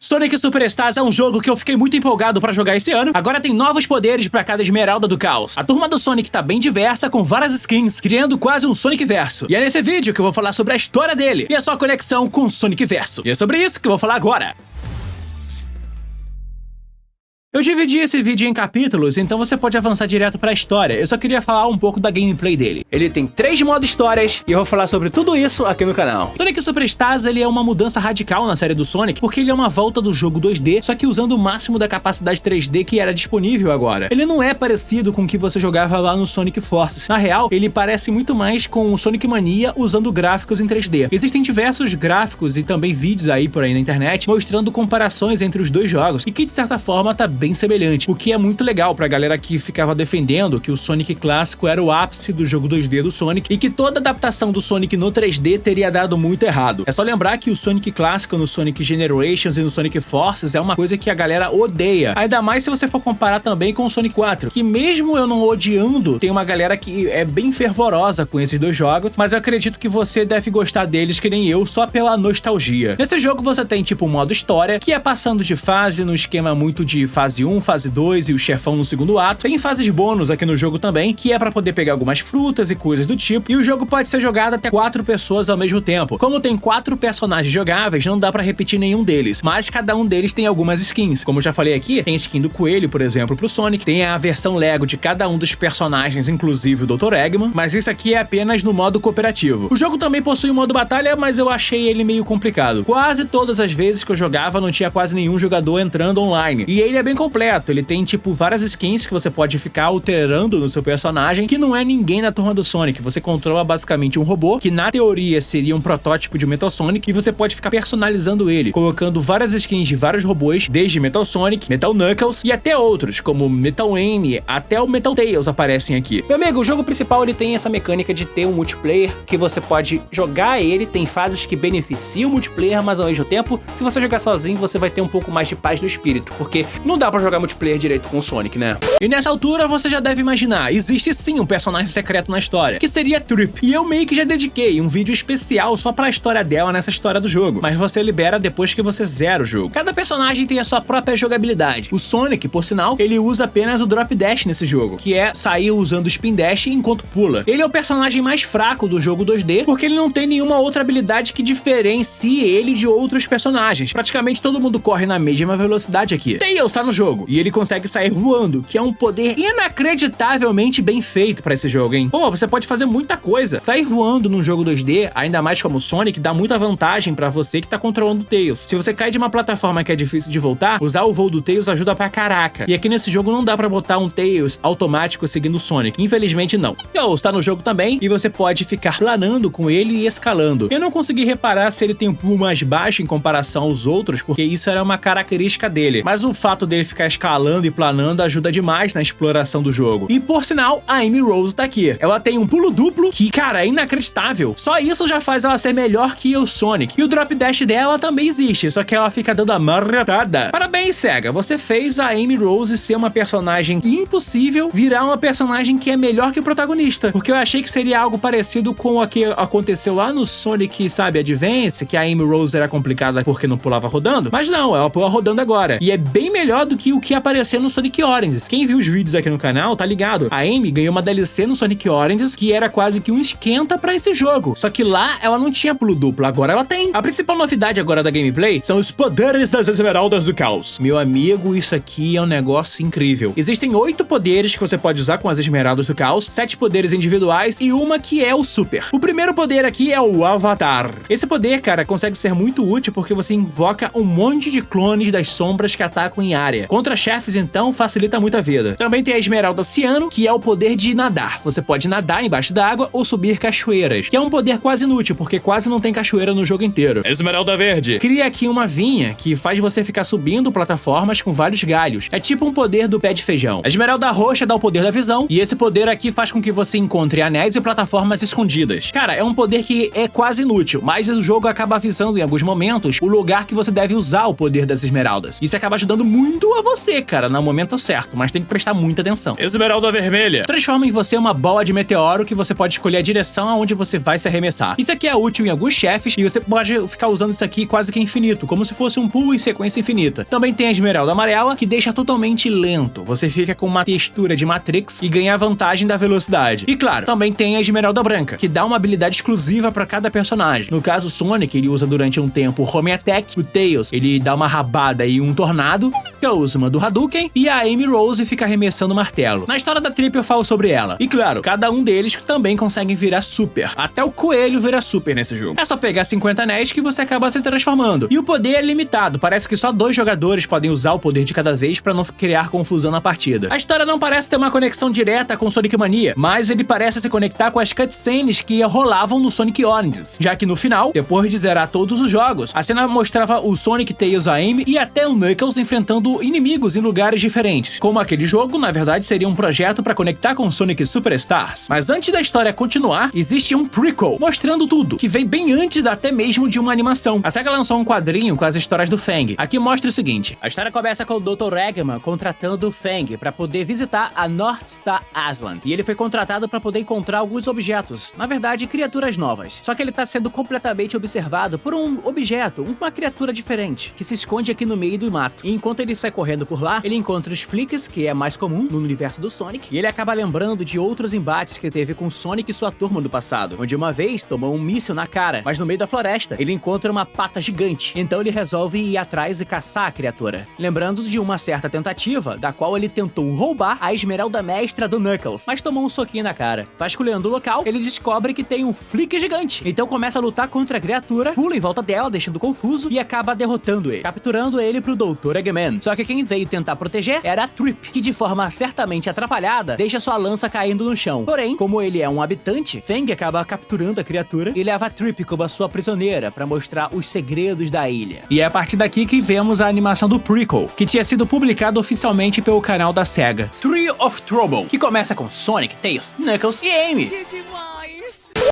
Sonic Superstars é um jogo que eu fiquei muito empolgado pra jogar esse ano. Agora tem novos poderes pra cada esmeralda do caos. A turma do Sonic tá bem diversa, com várias skins, criando quase um Sonic Verso. E é nesse vídeo que eu vou falar sobre a história dele e a sua conexão com o Sonic Verso. E é sobre isso que eu vou falar agora. Eu dividi esse vídeo em capítulos, então você pode avançar direto pra história. Eu só queria falar um pouco da gameplay dele. Ele tem 3 modos histórias e eu vou falar sobre tudo isso aqui no canal. Sonic Superstars, ele é uma mudança radical na série do Sonic, porque ele é uma volta do jogo 2D, só que usando o máximo da capacidade 3D que era disponível agora. Ele não é parecido com o que você jogava lá no Sonic Forces. Na real, ele parece muito mais com o Sonic Mania usando gráficos em 3D. Existem diversos gráficos e também vídeos aí por aí na internet mostrando comparações entre os dois jogos e que de certa forma tá bem semelhante, o que é muito legal pra galera que ficava defendendo que o Sonic clássico era o ápice do jogo 2D do Sonic e que toda adaptação do Sonic no 3D teria dado muito errado. É só lembrar que o Sonic clássico no Sonic Generations e no Sonic Forces é uma coisa que a galera odeia, ainda mais se você for comparar também com o Sonic 4, que mesmo eu não odiando, tem uma galera que é bem fervorosa com esses dois jogos, mas eu acredito que você deve gostar deles que nem eu, só pela nostalgia. Nesse jogo você tem tipo um modo história, que é passando de fase no esquema muito de fase 1, fase 2 e o chefão no segundo ato. Tem fases bônus aqui no jogo também, que é pra poder pegar algumas frutas e coisas do tipo, e o jogo pode ser jogado até 4 pessoas ao mesmo tempo. Como tem 4 personagens jogáveis, não dá pra repetir nenhum deles, mas cada um deles tem algumas skins. Como eu já falei aqui, tem skin do Coelho, por exemplo, pro Sonic, tem a versão Lego de cada um dos personagens, inclusive o Dr. Eggman, mas isso aqui é apenas no modo cooperativo. O jogo também possui um modo batalha, mas eu achei ele meio complicado. Quase todas as vezes que eu jogava não tinha quase nenhum jogador entrando online, e ele é bem completo. Ele tem tipo várias skins que você pode ficar alterando no seu personagem, que não é ninguém na turma do Sonic. Você controla basicamente um robô, que na teoria seria um protótipo de Metal Sonic, e você pode ficar personalizando ele, colocando várias skins de vários robôs, desde Metal Sonic, Metal Knuckles e até outros, como Metal M, até o Metal Tails aparecem aqui. Meu amigo, o jogo principal ele tem essa mecânica de ter um multiplayer, que você pode jogar ele, tem fases que beneficiam o multiplayer, mas ao mesmo tempo, se você jogar sozinho, você vai ter um pouco mais de paz do espírito, porque não dá pra jogar multiplayer direito com o Sonic, né? E nessa altura você já deve imaginar, existe sim um personagem secreto na história, que seria Trip, e eu meio que já dediquei um vídeo especial só pra história dela nessa história do jogo, mas você libera depois que você zera o jogo. Cada personagem tem a sua própria jogabilidade. O Sonic, por sinal, ele usa apenas o Drop Dash nesse jogo, que é sair usando o Spin Dash enquanto pula. Ele é o personagem mais fraco do jogo 2D, porque ele não tem nenhuma outra habilidade que diferencie ele de outros personagens. Praticamente todo mundo corre na mesma velocidade aqui. Tails tá no jogo, e ele consegue sair voando, que é um poder inacreditavelmente bem feito pra esse jogo, hein? Pô, você pode fazer muita coisa. Sair voando num jogo 2D, ainda mais como o Sonic, dá muita vantagem pra você que tá controlando o Tails. Se você cai de uma plataforma que é difícil de voltar, usar o voo do Tails ajuda pra caraca. E aqui nesse jogo não dá pra botar um Tails automático seguindo o Sonic. Infelizmente não. Tails tá no jogo também, e você pode ficar planando com ele e escalando. Eu não consegui reparar se ele tem um pulo mais baixo em comparação aos outros, porque isso era uma característica dele. Mas o fato dele ficar escalando e planando ajuda demais na exploração do jogo. E por sinal, a Amy Rose tá aqui. Ela tem um pulo duplo que, cara, é inacreditável. Só isso já faz ela ser melhor que o Sonic. E o Drop Dash dela também existe, só que ela fica dando a marretada. Parabéns, SEGA. Você fez a Amy Rose ser uma personagem impossível virar uma personagem que é melhor que o protagonista. Porque eu achei que seria algo parecido com o que aconteceu lá no Sonic, sabe, Advance, que a Amy Rose era complicada porque não pulava rodando. Mas não, ela pula rodando agora. E é bem melhor do que o que apareceu no Sonic Origins. Quem viu os vídeos aqui no canal tá ligado. A Amy ganhou uma DLC no Sonic Origins que era quase que um esquenta pra esse jogo. Só que lá ela não tinha pulo duplo, agora ela tem. A principal novidade agora da gameplay são os poderes das esmeraldas do caos. Meu amigo, isso aqui é um negócio incrível. Existem 8 poderes que você pode usar com as esmeraldas do caos, 7 poderes individuais e uma que é o super. O primeiro poder aqui é o Avatar. Esse poder, cara, consegue ser muito útil porque você invoca um monte de clones das sombras que atacam em área. Contra chefes, então, facilita muito a vida. Também tem a esmeralda Ciano, que é o poder de nadar. Você pode nadar embaixo d'água ou subir cachoeiras, que é um poder quase inútil, porque quase não tem cachoeira no jogo inteiro. Esmeralda Verde cria aqui uma vinha que faz você ficar subindo plataformas com vários galhos. É tipo um poder do pé de feijão. A esmeralda roxa dá o poder da visão, e esse poder aqui faz com que você encontre anéis e plataformas escondidas. Cara, é um poder que é quase inútil, mas o jogo acaba avisando em alguns momentos o lugar que você deve usar o poder das esmeraldas. Isso acaba ajudando muito a você, cara, no momento certo, mas tem que prestar muita atenção. Esmeralda vermelha transforma em você uma bola de meteoro que você pode escolher a direção aonde você vai se arremessar. Isso aqui é útil em alguns chefes e você pode ficar usando isso aqui quase que infinito, como se fosse um pulo em sequência infinita. Também tem a esmeralda amarela, que deixa totalmente lento. Você fica com uma textura de Matrix e ganha a vantagem da velocidade. E claro, também tem a esmeralda branca, que dá uma habilidade exclusiva para cada personagem. No caso, o Sonic, ele usa durante um tempo o Home Attack, o Tails, ele dá uma rabada e um tornado, o Kazuma do Hadouken, e a Amy Rose fica arremessando o martelo. Na história da Trip eu falo sobre ela. E claro, cada um deles também consegue virar super. Até o coelho vira super nesse jogo. É só pegar 50 anéis que você acaba se transformando. E o poder é limitado, parece que só 2 jogadores podem usar o poder de cada vez para não criar confusão na partida. A história não parece ter uma conexão direta com Sonic Mania, mas ele parece se conectar com as cutscenes que rolavam no Sonic Origins, já que no final, depois de zerar todos os jogos, a cena mostrava o Sonic, Tails, a Amy e até o Knuckles enfrentando inimigos em lugares diferentes. Como aquele jogo, na verdade, seria um projeto para conectar com Sonic Superstars. Mas antes da história continuar, existe um prequel mostrando tudo, que vem bem antes até mesmo de uma animação. A SEGA lançou um quadrinho com as histórias do Fang. Aqui mostra o seguinte: a história começa com o Dr. Eggman contratando o Fang para poder visitar a North Star Island. E ele foi contratado para poder encontrar alguns objetos, na verdade, criaturas novas. Só que ele tá sendo completamente observado por um objeto, uma criatura diferente, que se esconde aqui no meio do mato. E enquanto ele sai correndo por lá, ele encontra os Flicks, que é mais comum no universo do Sonic, e ele acaba lembrando de outros embates que teve com Sonic e sua turma no passado, onde uma vez tomou um míssil na cara, mas no meio da floresta, ele encontra uma pata gigante. Então ele resolve ir atrás e caçar a criatura. Lembrando de uma certa tentativa, da qual ele tentou roubar a esmeralda mestra do Knuckles, mas tomou um soquinho na cara. Vasculhando o local, ele descobre que tem um Flick gigante. Então começa a lutar contra a criatura, pula em volta dela, deixando confuso, e acaba derrotando ele, capturando ele pro Dr. Eggman. Só que quem veio tentar proteger era a Trip, que de forma certamente atrapalhada, deixa sua lança caindo no chão. Porém, como ele é um habitante, Fang acaba capturando a criatura e leva a Trip como a sua prisioneira para mostrar os segredos da ilha. E é a partir daqui que vemos a animação do prequel, que tinha sido publicado oficialmente pelo canal da SEGA, Tree of Trouble, que começa com Sonic, Tails, Knuckles e Amy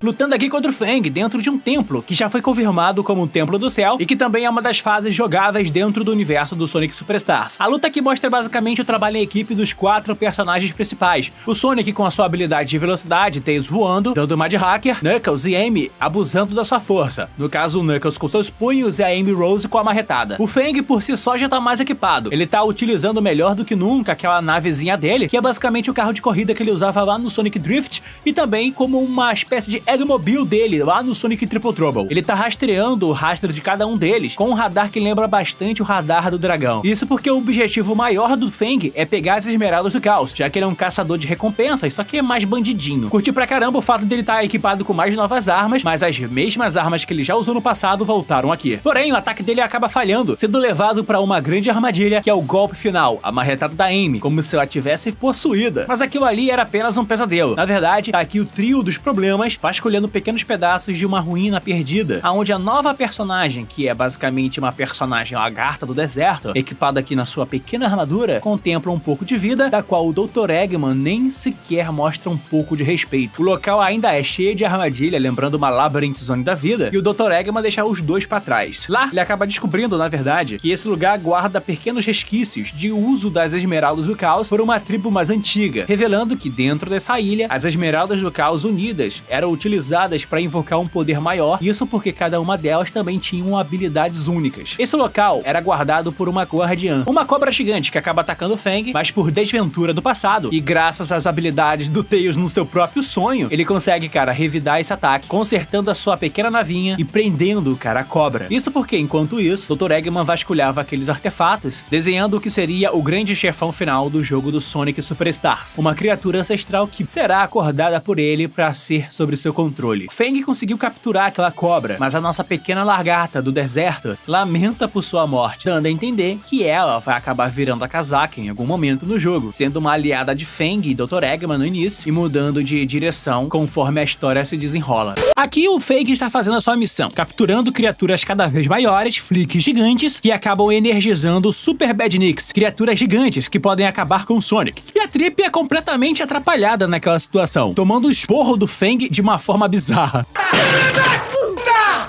lutando aqui contra o Fang dentro de um templo, que já foi confirmado como um Templo do Céu e que também é uma das fases jogáveis dentro do universo do Sonic Superstars. A luta aqui mostra basicamente o trabalho em equipe dos 4 personagens principais. O Sonic com a sua habilidade de velocidade, Tails voando, dando uma de hacker, Knuckles e Amy abusando da sua força. No caso, o Knuckles com seus punhos e a Amy Rose com a marretada. O Fang por si só já tá mais equipado. Ele tá utilizando melhor do que nunca aquela navezinha dele, que é basicamente o carro de corrida que ele usava lá no Sonic Drift e também como uma espécie de Eggmobile dele lá no Sonic Triple Trouble. Ele tá rastreando o rastro de cada um deles com um radar que lembra bastante o radar do dragão. Isso porque o objetivo maior do Fang é pegar as esmeraldas do caos, já que ele é um caçador de recompensas, só que é mais bandidinho. Curti pra caramba o fato dele estar equipado com mais novas armas, mas as mesmas armas que ele já usou no passado voltaram aqui. Porém, o ataque dele acaba falhando, sendo levado pra uma grande armadilha, que é o golpe final, a marretada da Amy, como se ela tivesse possuída. Mas aquilo ali era apenas um pesadelo. Na verdade, tá aqui o trio dos problemas, vasculhando pequenos pedaços de uma ruína perdida, aonde a nova personagem, que é basicamente uma personagem lagarta do deserto, equipada aqui na sua pequena armadura, contempla um pouco de vida, da qual o Dr. Eggman nem sequer mostra um pouco de respeito. O local ainda é cheio de armadilha, lembrando uma Labyrinth Zone da vida, e o Dr. Eggman deixa os dois pra trás. Lá, ele acaba descobrindo, na verdade, que esse lugar guarda pequenos resquícios de uso das Esmeraldas do Caos por uma tribo mais antiga, revelando que dentro dessa ilha, as Esmeraldas do Caos unidas eram utilizadas para invocar um poder maior, isso porque cada uma delas também tinham habilidades únicas. Esse local era guardado por uma guardiã, uma cobra gigante que acaba atacando o Fang, mas por desventura do passado, e graças às habilidades do Tails no seu próprio sonho, ele consegue, cara, revidar esse ataque, consertando a sua pequena navinha e prendendo, cara, a cobra. Isso porque, enquanto isso, Dr. Eggman vasculhava aqueles artefatos, desenhando o que seria o grande chefão final do jogo do Sonic Superstars, uma criatura ancestral que será acordada por ele para ser sobre seu controle. Fang conseguiu capturar aquela cobra, mas a nossa pequena lagarta do deserto lamenta por sua morte, dando a entender que ela vai acabar virando a casaca em algum momento no jogo, sendo uma aliada de Fang e Dr. Eggman no início e mudando de direção conforme a história se desenrola. Aqui o Fang está fazendo a sua missão, capturando criaturas cada vez maiores, flicks gigantes, que acabam energizando Super Badniks, criaturas gigantes que podem acabar com o Sonic. E a Trip é completamente atrapalhada naquela situação, tomando o esporro do Fang de uma forma bizarra.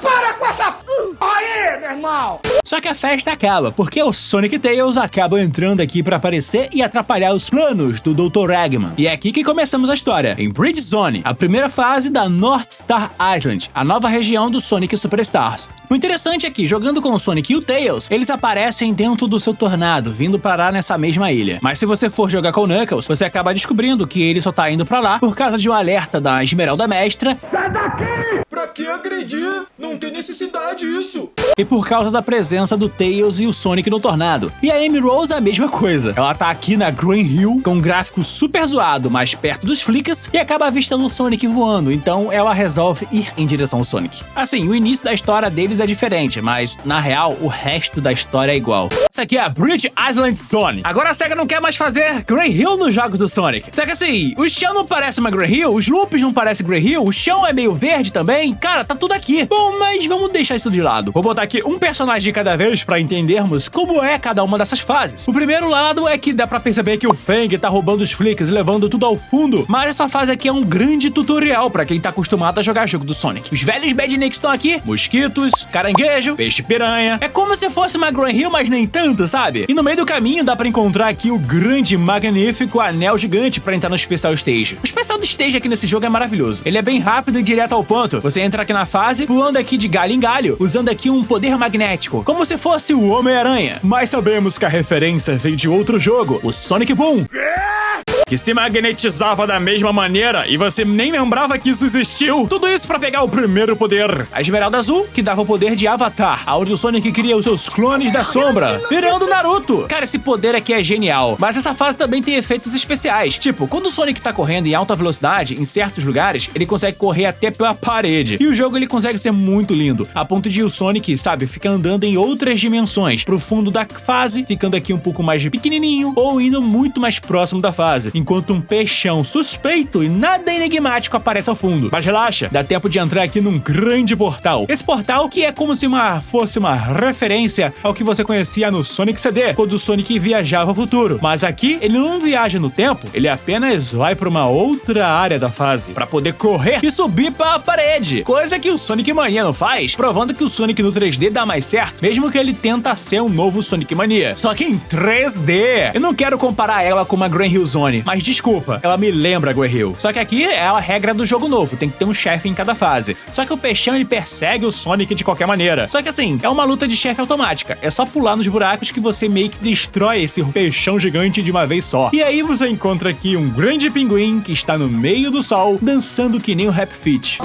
Para com essa p*** aí, meu irmão! Só que a festa acaba, porque o Sonic e Tails acabam entrando aqui pra aparecer e atrapalhar os planos do Dr. Eggman. E é aqui que começamos a história, em Bridge Zone, a primeira fase da North Star Island, a nova região do Sonic Superstars. O interessante é que, jogando com o Sonic e o Tails, eles aparecem dentro do seu tornado, vindo parar nessa mesma ilha. Mas se você for jogar com o Knuckles, você acaba descobrindo que ele só tá indo pra lá por causa de um alerta da Esmeralda Mestra. Sai daqui! Pra que agredir? Não tem necessidade isso. E por causa da presença do Tails e o Sonic no tornado. E a Amy Rose a mesma coisa. Ela tá aqui na Green Hill com um gráfico super zoado, mais perto dos Flickas, e acaba avistando o Sonic voando, então ela resolve ir em direção ao Sonic. Assim, o início da história deles é diferente, mas na real o resto da história é igual. Essa aqui é a Bridge Island Zone. Agora a SEGA não quer mais fazer Green Hill nos jogos do Sonic. Só que assim, o chão não parece uma Green Hill, os loops não parecem Green Hill, o chão é meio verde também. Cara, tá tudo aqui. Bom, mas vamos deixar isso de lado. Vou botar aqui um personagem de cada vez pra entendermos como é cada uma dessas fases. O primeiro lado é que dá pra perceber que o Fang tá roubando os Flickas e levando tudo ao fundo, mas essa fase aqui é um grande tutorial pra quem tá acostumado a jogar jogo do Sonic. Os velhos Badniks estão aqui, mosquitos, caranguejo, peixe-piranha. É como se fosse uma Green Hill, mas nem tanto, sabe? E no meio do caminho dá pra encontrar aqui o grande e magnífico anel gigante pra entrar no Special Stage. O Special Stage aqui nesse jogo é maravilhoso. Ele é bem rápido e direto ao ponto. Você entra aqui na fase, pulando aqui de galho em galho, usando aqui um poder magnético, como se fosse o Homem-Aranha. Mas sabemos que a referência veio de outro jogo, o Sonic Boom, que se magnetizava da mesma maneira e você nem lembrava que isso existiu. Tudo isso pra pegar o primeiro poder. A Esmeralda Azul, que dava o poder de Avatar, onde o Sonic cria os seus clones da sombra, virando Naruto. Cara, esse poder aqui é genial. Mas essa fase também tem efeitos especiais. Tipo, quando o Sonic tá correndo em alta velocidade, em certos lugares, ele consegue correr até pela parede. E o jogo ele consegue ser muito lindo, a ponto de o Sonic, sabe, ficar andando em outras dimensões, pro fundo da fase, ficando aqui um pouco mais pequenininho, ou indo muito mais próximo da fase, enquanto um peixão suspeito e nada enigmático aparece ao fundo. Mas relaxa, dá tempo de entrar aqui num grande portal. Esse portal que é como se fosse uma referência ao que você conhecia no Sonic CD, quando o Sonic viajava ao futuro. Mas aqui, ele não viaja no tempo, ele apenas vai pra uma outra área da fase, pra poder correr e subir pra parede, coisa que o Sonic Mania não faz, provando que o Sonic no 3D dá mais certo, mesmo que ele tenta ser um novo Sonic Mania, só que em 3D. Eu não quero comparar ela com uma Green Hill Zone, mas desculpa, ela me lembra Green Hill. Só que aqui é a regra do jogo novo, tem que ter um chefe em cada fase. Só que o peixão ele persegue o Sonic de qualquer maneira. Só que assim, é uma luta de chefe automática, é só pular nos buracos que você meio que destrói esse peixão gigante de uma vez só. E aí você encontra aqui um grande pinguim que está no meio do sol, dançando que nem o Happy Feet.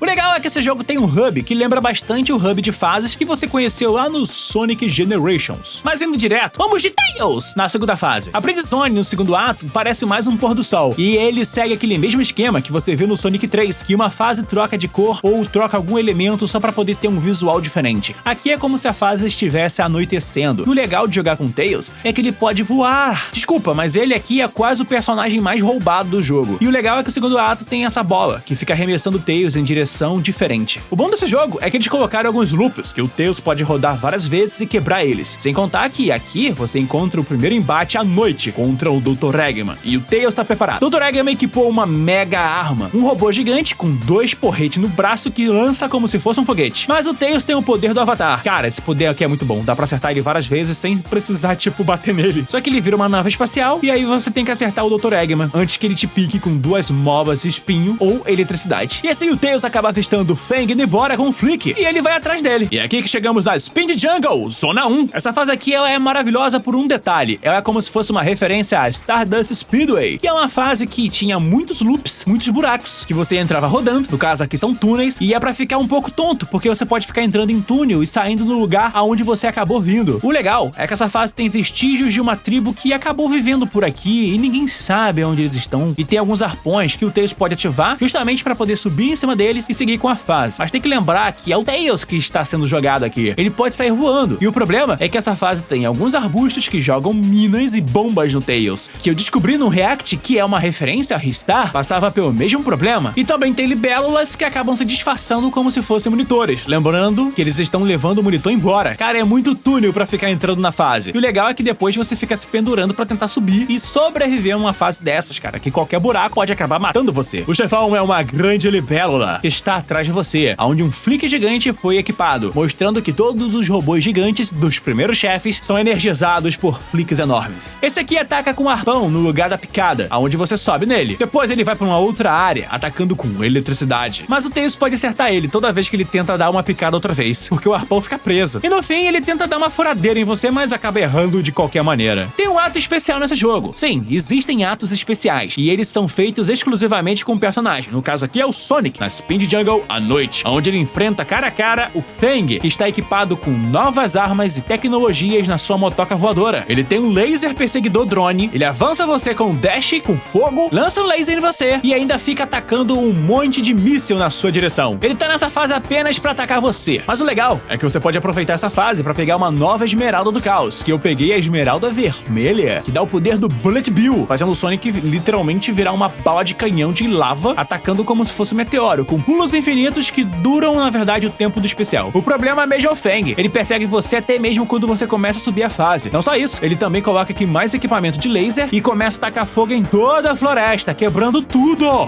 O legal é que esse jogo tem um hub que lembra bastante o hub de fases que você conheceu lá no Sonic Generations. Mas indo direto, vamos de Tails na segunda fase. A Bridge Zone no segundo ato parece mais um pôr do sol, e ele segue aquele mesmo esquema que você viu no Sonic 3, que uma fase troca de cor ou troca algum elemento só pra poder ter um visual diferente. Aqui é como se a fase estivesse anoitecendo. O legal de jogar com Tails é que ele pode voar. Desculpa, mas ele aqui é quase o personagem mais roubado do jogo. E o legal é que o segundo ato tem essa bola, que fica arremessando Tails em direção diferente. O bom desse jogo é que eles colocaram alguns loops, que o Tails pode rodar várias vezes e quebrar eles. Sem contar que aqui você encontra o primeiro embate à noite contra o Dr. Eggman, e o Tails tá preparado. Dr. Eggman equipou uma mega arma, um robô gigante com 2 porretes no braço que lança como se fosse um foguete. Mas o Tails tem o poder do Avatar. Cara, esse poder aqui é muito bom, dá pra acertar ele várias vezes sem precisar, tipo, bater nele. Só que ele vira uma nave espacial e aí você tem que acertar o Dr. Eggman antes que ele te pique com 2 movas espinho ou eletricidade. E assim o Tails acaba avistando o Fang indo embora com o Flick, e ele vai atrás dele. E é aqui que chegamos na Speed Jungle, Zona 1. Essa fase aqui ela é maravilhosa por um detalhe. Ela é como se fosse uma referência a Stardust Speedway, que é uma fase que tinha muitos loops, muitos buracos, que você entrava rodando, no caso aqui são túneis, e é pra ficar um pouco tonto, porque você pode ficar entrando em túnel e saindo no lugar aonde você acabou vindo. O legal é que essa fase tem vestígios de uma tribo que acabou vivendo por aqui e ninguém sabe onde eles estão, e tem alguns arpões que o Tails pode ativar justamente pra poder subir em cima deles e seguir com a fase. Mas tem que lembrar que é o Tails que está sendo jogado aqui. Ele pode sair voando. E o problema é que essa fase tem alguns arbustos que jogam minas e bombas no Tails, que eu descobri no React que é uma referência a Ristar, passava pelo mesmo problema. E também tem libélulas que acabam se disfarçando como se fossem monitores. Lembrando que eles estão levando o monitor embora. Cara, é muito túnel pra ficar entrando na fase. E o legal é que depois você fica se pendurando pra tentar subir e sobreviver numa fase dessas, cara, que qualquer buraco pode acabar matando você. O chefão é uma grande libélula que está atrás de você, onde um flick gigante foi equipado, mostrando que todos os robôs gigantes dos primeiros chefes são energizados por flicks enormes. Esse aqui ataca com arpão no lugar da picada, aonde você sobe nele. Depois ele vai pra uma outra área, atacando com eletricidade. Mas o Tails pode acertar ele toda vez que ele tenta dar uma picada outra vez, porque o arpão fica preso. E no fim ele tenta dar uma furadeira em você, mas acaba errando de qualquer maneira. Tem um ato especial nesse jogo. Sim, existem atos especiais, e eles são feitos exclusivamente com o personagem. No caso aqui é o Sonic, na Spin Jungle à noite, onde ele enfrenta cara a cara o Fang, que está equipado com novas armas e tecnologias na sua motoca voadora. Ele tem um laser perseguidor drone, ele avança você com um dash, com fogo, lança um laser em você e ainda fica atacando um monte de míssil na sua direção. Ele tá nessa fase apenas pra atacar você, mas o legal é que você pode aproveitar essa fase pra pegar uma nova esmeralda do caos, que eu peguei a esmeralda vermelha, que dá o poder do Bullet Bill, fazendo o Sonic literalmente virar uma bala de canhão de lava, atacando como se fosse um meteoro, com pulos infinitos que duram, na verdade, o tempo do especial. O problema mesmo é o Fang. Ele persegue você até mesmo quando você começa a subir a fase. Não só isso, ele também coloca aqui mais equipamento de laser e começa a tacar fogo em toda a floresta, quebrando tudo.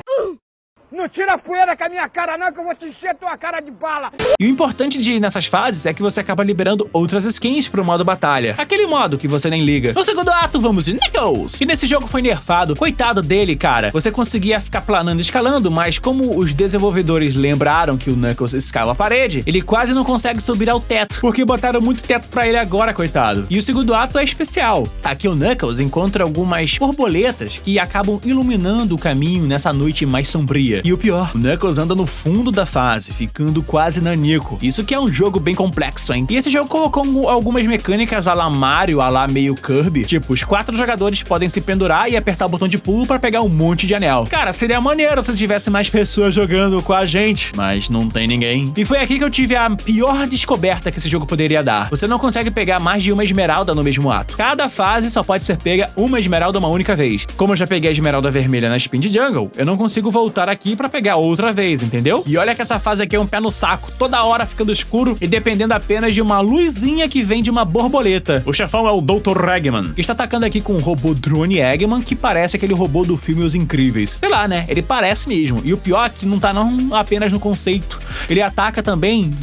Não tira poeira com a minha cara não, que eu vou te encher tua cara de bala. E o importante de ir nessas fases é que você acaba liberando outras skins pro modo batalha. Aquele modo que você nem liga. No segundo ato, vamos de Knuckles. E nesse jogo foi nerfado. Coitado dele, cara. Você conseguia ficar planando e escalando, mas como os desenvolvedores lembraram que o Knuckles escala a parede, ele quase não consegue subir ao teto, porque botaram muito teto pra ele agora, coitado. E o segundo ato é especial. Aqui o Knuckles encontra algumas borboletas que acabam iluminando o caminho nessa noite mais sombria. E o pior, o Knuckles anda no fundo da fase, ficando quase nanico. Isso que é um jogo bem complexo, hein? E esse jogo colocou algumas mecânicas à la Mario, à la meio Kirby. Tipo, os 4 jogadores podem se pendurar e apertar o botão de pulo pra pegar um monte de anel. Cara, seria maneiro se tivesse mais pessoas jogando com a gente, mas não tem ninguém. E foi aqui que eu tive a pior descoberta que esse jogo poderia dar. Você não consegue pegar mais de uma esmeralda no mesmo ato. Cada fase só pode ser pega uma esmeralda uma única vez. Como eu já peguei a esmeralda vermelha na Spin Jungle, eu não consigo voltar aqui pra pegar outra vez, entendeu? E olha que essa fase aqui é um pé no saco, toda hora ficando escuro e dependendo apenas de uma luzinha que vem de uma borboleta. O chefão é o Dr. Eggman, que está atacando aqui com um robô drone Eggman, que parece aquele robô do filme Os Incríveis. Sei lá, né? Ele parece mesmo. E o pior é que não tá não apenas no conceito. Ele ataca também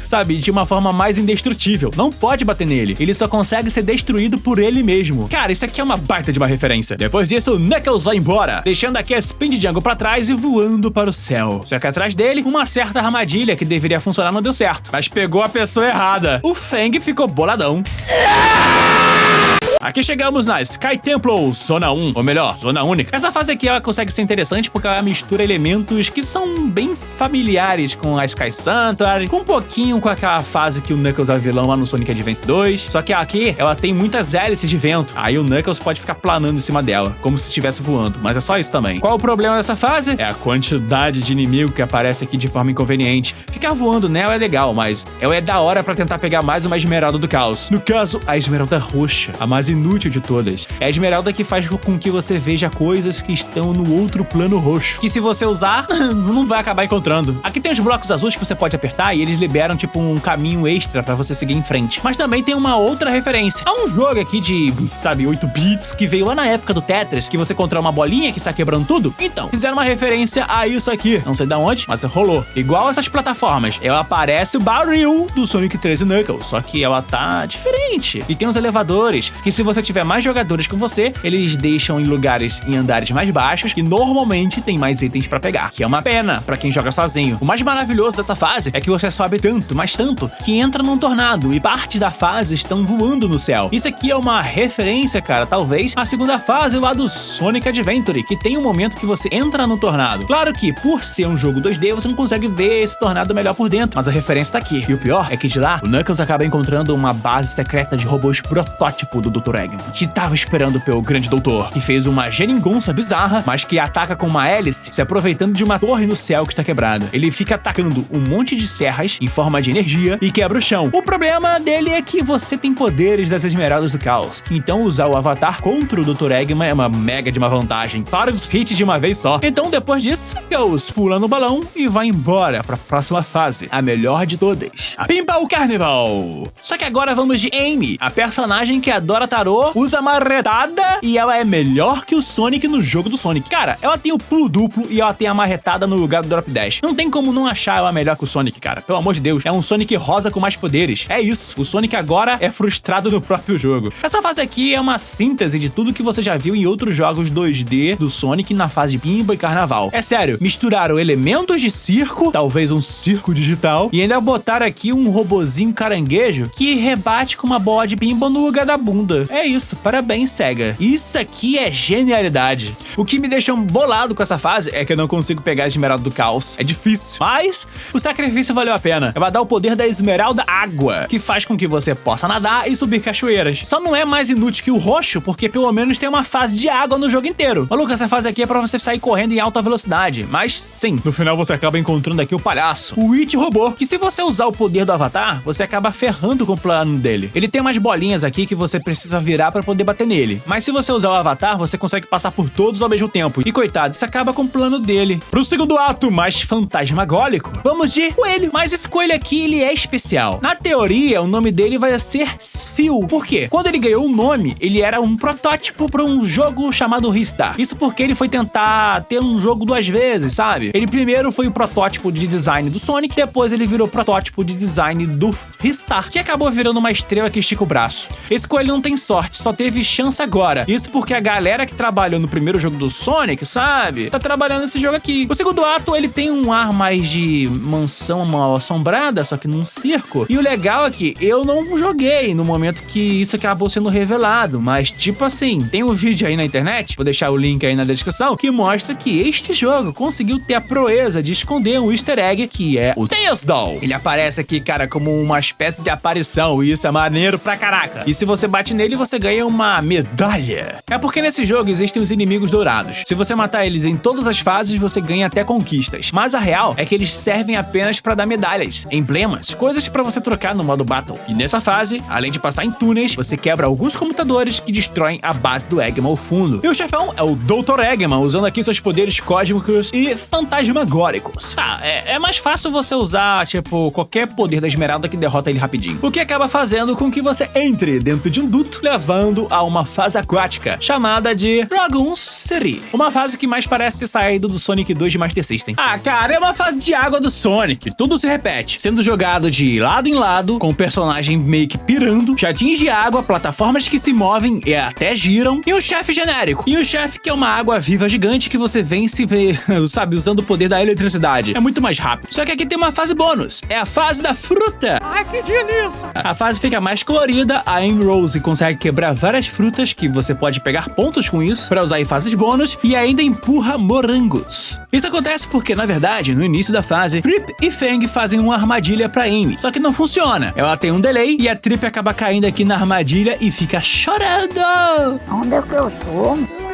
sabe, de uma forma mais indestrutível. Não pode bater nele. Ele só consegue ser destruído por ele mesmo. Cara, isso aqui é uma baita de uma referência. Depois disso, o Knuckles vai embora, deixando aqui a Spin Jungle pra trás e voando para o céu. Só que atrás dele, uma certa armadilha que deveria funcionar não deu certo, mas pegou a pessoa errada. O Fang ficou boladão. Aqui chegamos na Sky Temple Zona 1, ou melhor, Zona Única. Essa fase aqui ela consegue ser interessante porque ela mistura elementos que são bem familiares com a Sky Sanctuary, com um pouquinho com aquela fase que o Knuckles é vilão lá no Sonic Advance 2. Só que aqui ela tem muitas hélices de vento, aí o Knuckles pode ficar planando em cima dela, como se estivesse voando, mas é só isso também. Qual o problema dessa fase? É a quantidade de inimigo que aparece aqui de forma inconveniente. Ficar voando nela é legal, mas ela é da hora pra tentar pegar mais uma esmeralda do caos. No caso, a esmeralda roxa, a mais inútil de todas. É a esmeralda que faz com que você veja coisas que estão no outro plano roxo, que se você usar, não vai acabar encontrando. Aqui tem os blocos azuis que você pode apertar e eles liberam tipo um caminho extra pra você seguir em frente. Mas também tem uma outra referência. Há um jogo aqui de, sabe, 8 bits que veio lá na época do Tetris, que você controla uma bolinha que sai quebrando tudo. Então, fizeram uma referência a isso aqui. Não sei de onde, mas rolou. Igual essas plataformas, ela aparece o barril do Sonic 3 e Knuckles, só que ela tá diferente. E tem uns elevadores que se você tiver mais jogadores com você, eles deixam em andares mais baixos e normalmente tem mais itens pra pegar, que é uma pena pra quem joga sozinho. O mais maravilhoso dessa fase é que você sobe tanto, mas tanto, que entra num tornado e partes da fase estão voando no céu. Isso aqui é uma referência, cara, talvez à segunda fase lá do Sonic Adventure, que tem um momento que você entra no tornado. Claro que por ser um jogo 2D, você não consegue ver esse tornado melhor por dentro, mas a referência tá aqui. E o pior é que de lá, o Knuckles acaba encontrando uma base secreta de robôs protótipo do Dr. Dr. Eggman, que tava esperando pelo grande doutor, que fez uma geringonça bizarra, mas que ataca com uma hélice, se aproveitando de uma torre no céu que está quebrada. Ele fica atacando um monte de serras em forma de energia e quebra o chão. O problema dele é que você tem poderes das Esmeraldas do Caos, então usar o Avatar contra o Dr. Eggman é uma mega de uma vantagem. Vários hits de uma vez só. Então depois disso, Chaos pula no balão e vai embora pra próxima fase, a melhor de todas, a Pinball Carnival. Só que agora vamos de Amy, a personagem que adora tarô, usa marretada e ela é melhor que o Sonic no jogo do Sonic. Cara, ela tem o pulo duplo e ela tem a marretada no lugar do Drop Dash. Não tem como não achar ela melhor que o Sonic, cara. Pelo amor de Deus, é um Sonic rosa com mais poderes. É isso, o Sonic agora é frustrado no próprio jogo. Essa fase aqui é uma síntese de tudo que você já viu em outros jogos 2D do Sonic na fase de Pinball e Carnaval. É sério, misturaram elementos de circo, talvez um circo digital, e ainda botaram aqui um robozinho caranguejo que rebate com uma bola de pinball no lugar da bunda. É isso, parabéns, SEGA. Isso aqui é genialidade. O que me deixa bolado com essa fase é que eu não consigo pegar a Esmeralda do Caos. É difícil, mas o sacrifício valeu a pena. Vai dar o poder da Esmeralda Água, que faz com que você possa nadar e subir cachoeiras. Só não é mais inútil que o roxo, porque pelo menos tem uma fase de água no jogo inteiro. Maluco, essa fase aqui é pra você sair correndo em alta velocidade, mas sim, no final você acaba encontrando aqui o palhaço, o It Robô, que se você usar o poder do Avatar, você acaba ferrando com o plano dele. Ele tem umas bolinhas aqui que você precisa virar pra poder bater nele, mas se você usar o Avatar, você consegue passar por todos ao mesmo tempo, e coitado, isso acaba com o plano dele. Pro segundo ato mais fantasmagólico, vamos de coelho, mas esse coelho aqui, ele é especial. Na teoria, o nome dele vai ser Sphil. Por quê? Quando ele ganhou o nome, ele era um protótipo para um jogo chamado Ristar. Isso porque ele foi tentar ter um jogo duas vezes, sabe? Ele primeiro foi o protótipo de design do Sonic, depois ele virou protótipo de design do Ristar, que acabou virando uma estrela que estica o braço. Esse coelho não tem sorte, só teve chance agora. Isso porque a galera que trabalhou no primeiro jogo do Sonic, sabe? Tá trabalhando nesse jogo aqui. O segundo ato, ele tem um ar mais de mansão mal assombrada, só que num circo. E o legal é que eu não joguei no momento que isso acabou sendo revelado, mas tipo assim, tem um vídeo aí na internet, vou deixar o link aí na descrição, que mostra que este jogo conseguiu ter a proeza de esconder um easter egg, que é o Tails Doll. Ele aparece aqui, cara, como uma espécie de aparição, e isso é maneiro pra caraca. E se você bate nele, você ganha uma medalha. É porque nesse jogo existem os inimigos dourados. Se você matar eles em todas as fases, você ganha até conquistas. Mas a real é que eles servem apenas pra dar medalhas, emblemas, coisas pra você trocar no modo Battle. E nessa fase, além de passar em túneis, você quebra alguns computadores que destroem a base do Eggman ao fundo. E o chefão é o Dr. Eggman, usando aqui seus poderes cósmicos e fantasmagóricos. Tá, é mais fácil você usar, tipo, qualquer poder da Esmeralda que derrota ele rapidinho. O que acaba fazendo com que você entre dentro de um duto, levando a uma fase aquática, chamada de Dragon City. Uma fase que mais parece ter saído do Sonic 2 de Master System. Ah, cara, é uma fase de água do Sonic. Tudo se repete, sendo jogado de lado em lado, com o personagem meio que pirando, jardins de água, plataformas que se movem e até giram, e um chefe genérico. E um chefe que é uma água viva gigante que você vence e vê, sabe, usando o poder da eletricidade. É muito mais rápido. Só que aqui tem uma fase bônus. É a fase da fruta. Ai, que delícia! A fase fica mais colorida, a Amy Rose consegue quebrar várias frutas que você pode pegar pontos com isso pra usar em fases bônus e ainda empurra morangos. Isso acontece porque, na verdade, no início da fase, Trip e Fang fazem uma armadilha pra Amy, só que não funciona. Ela tem um delay e a Trip acaba caindo aqui na armadilha e fica chorando. Onde é que eu tô?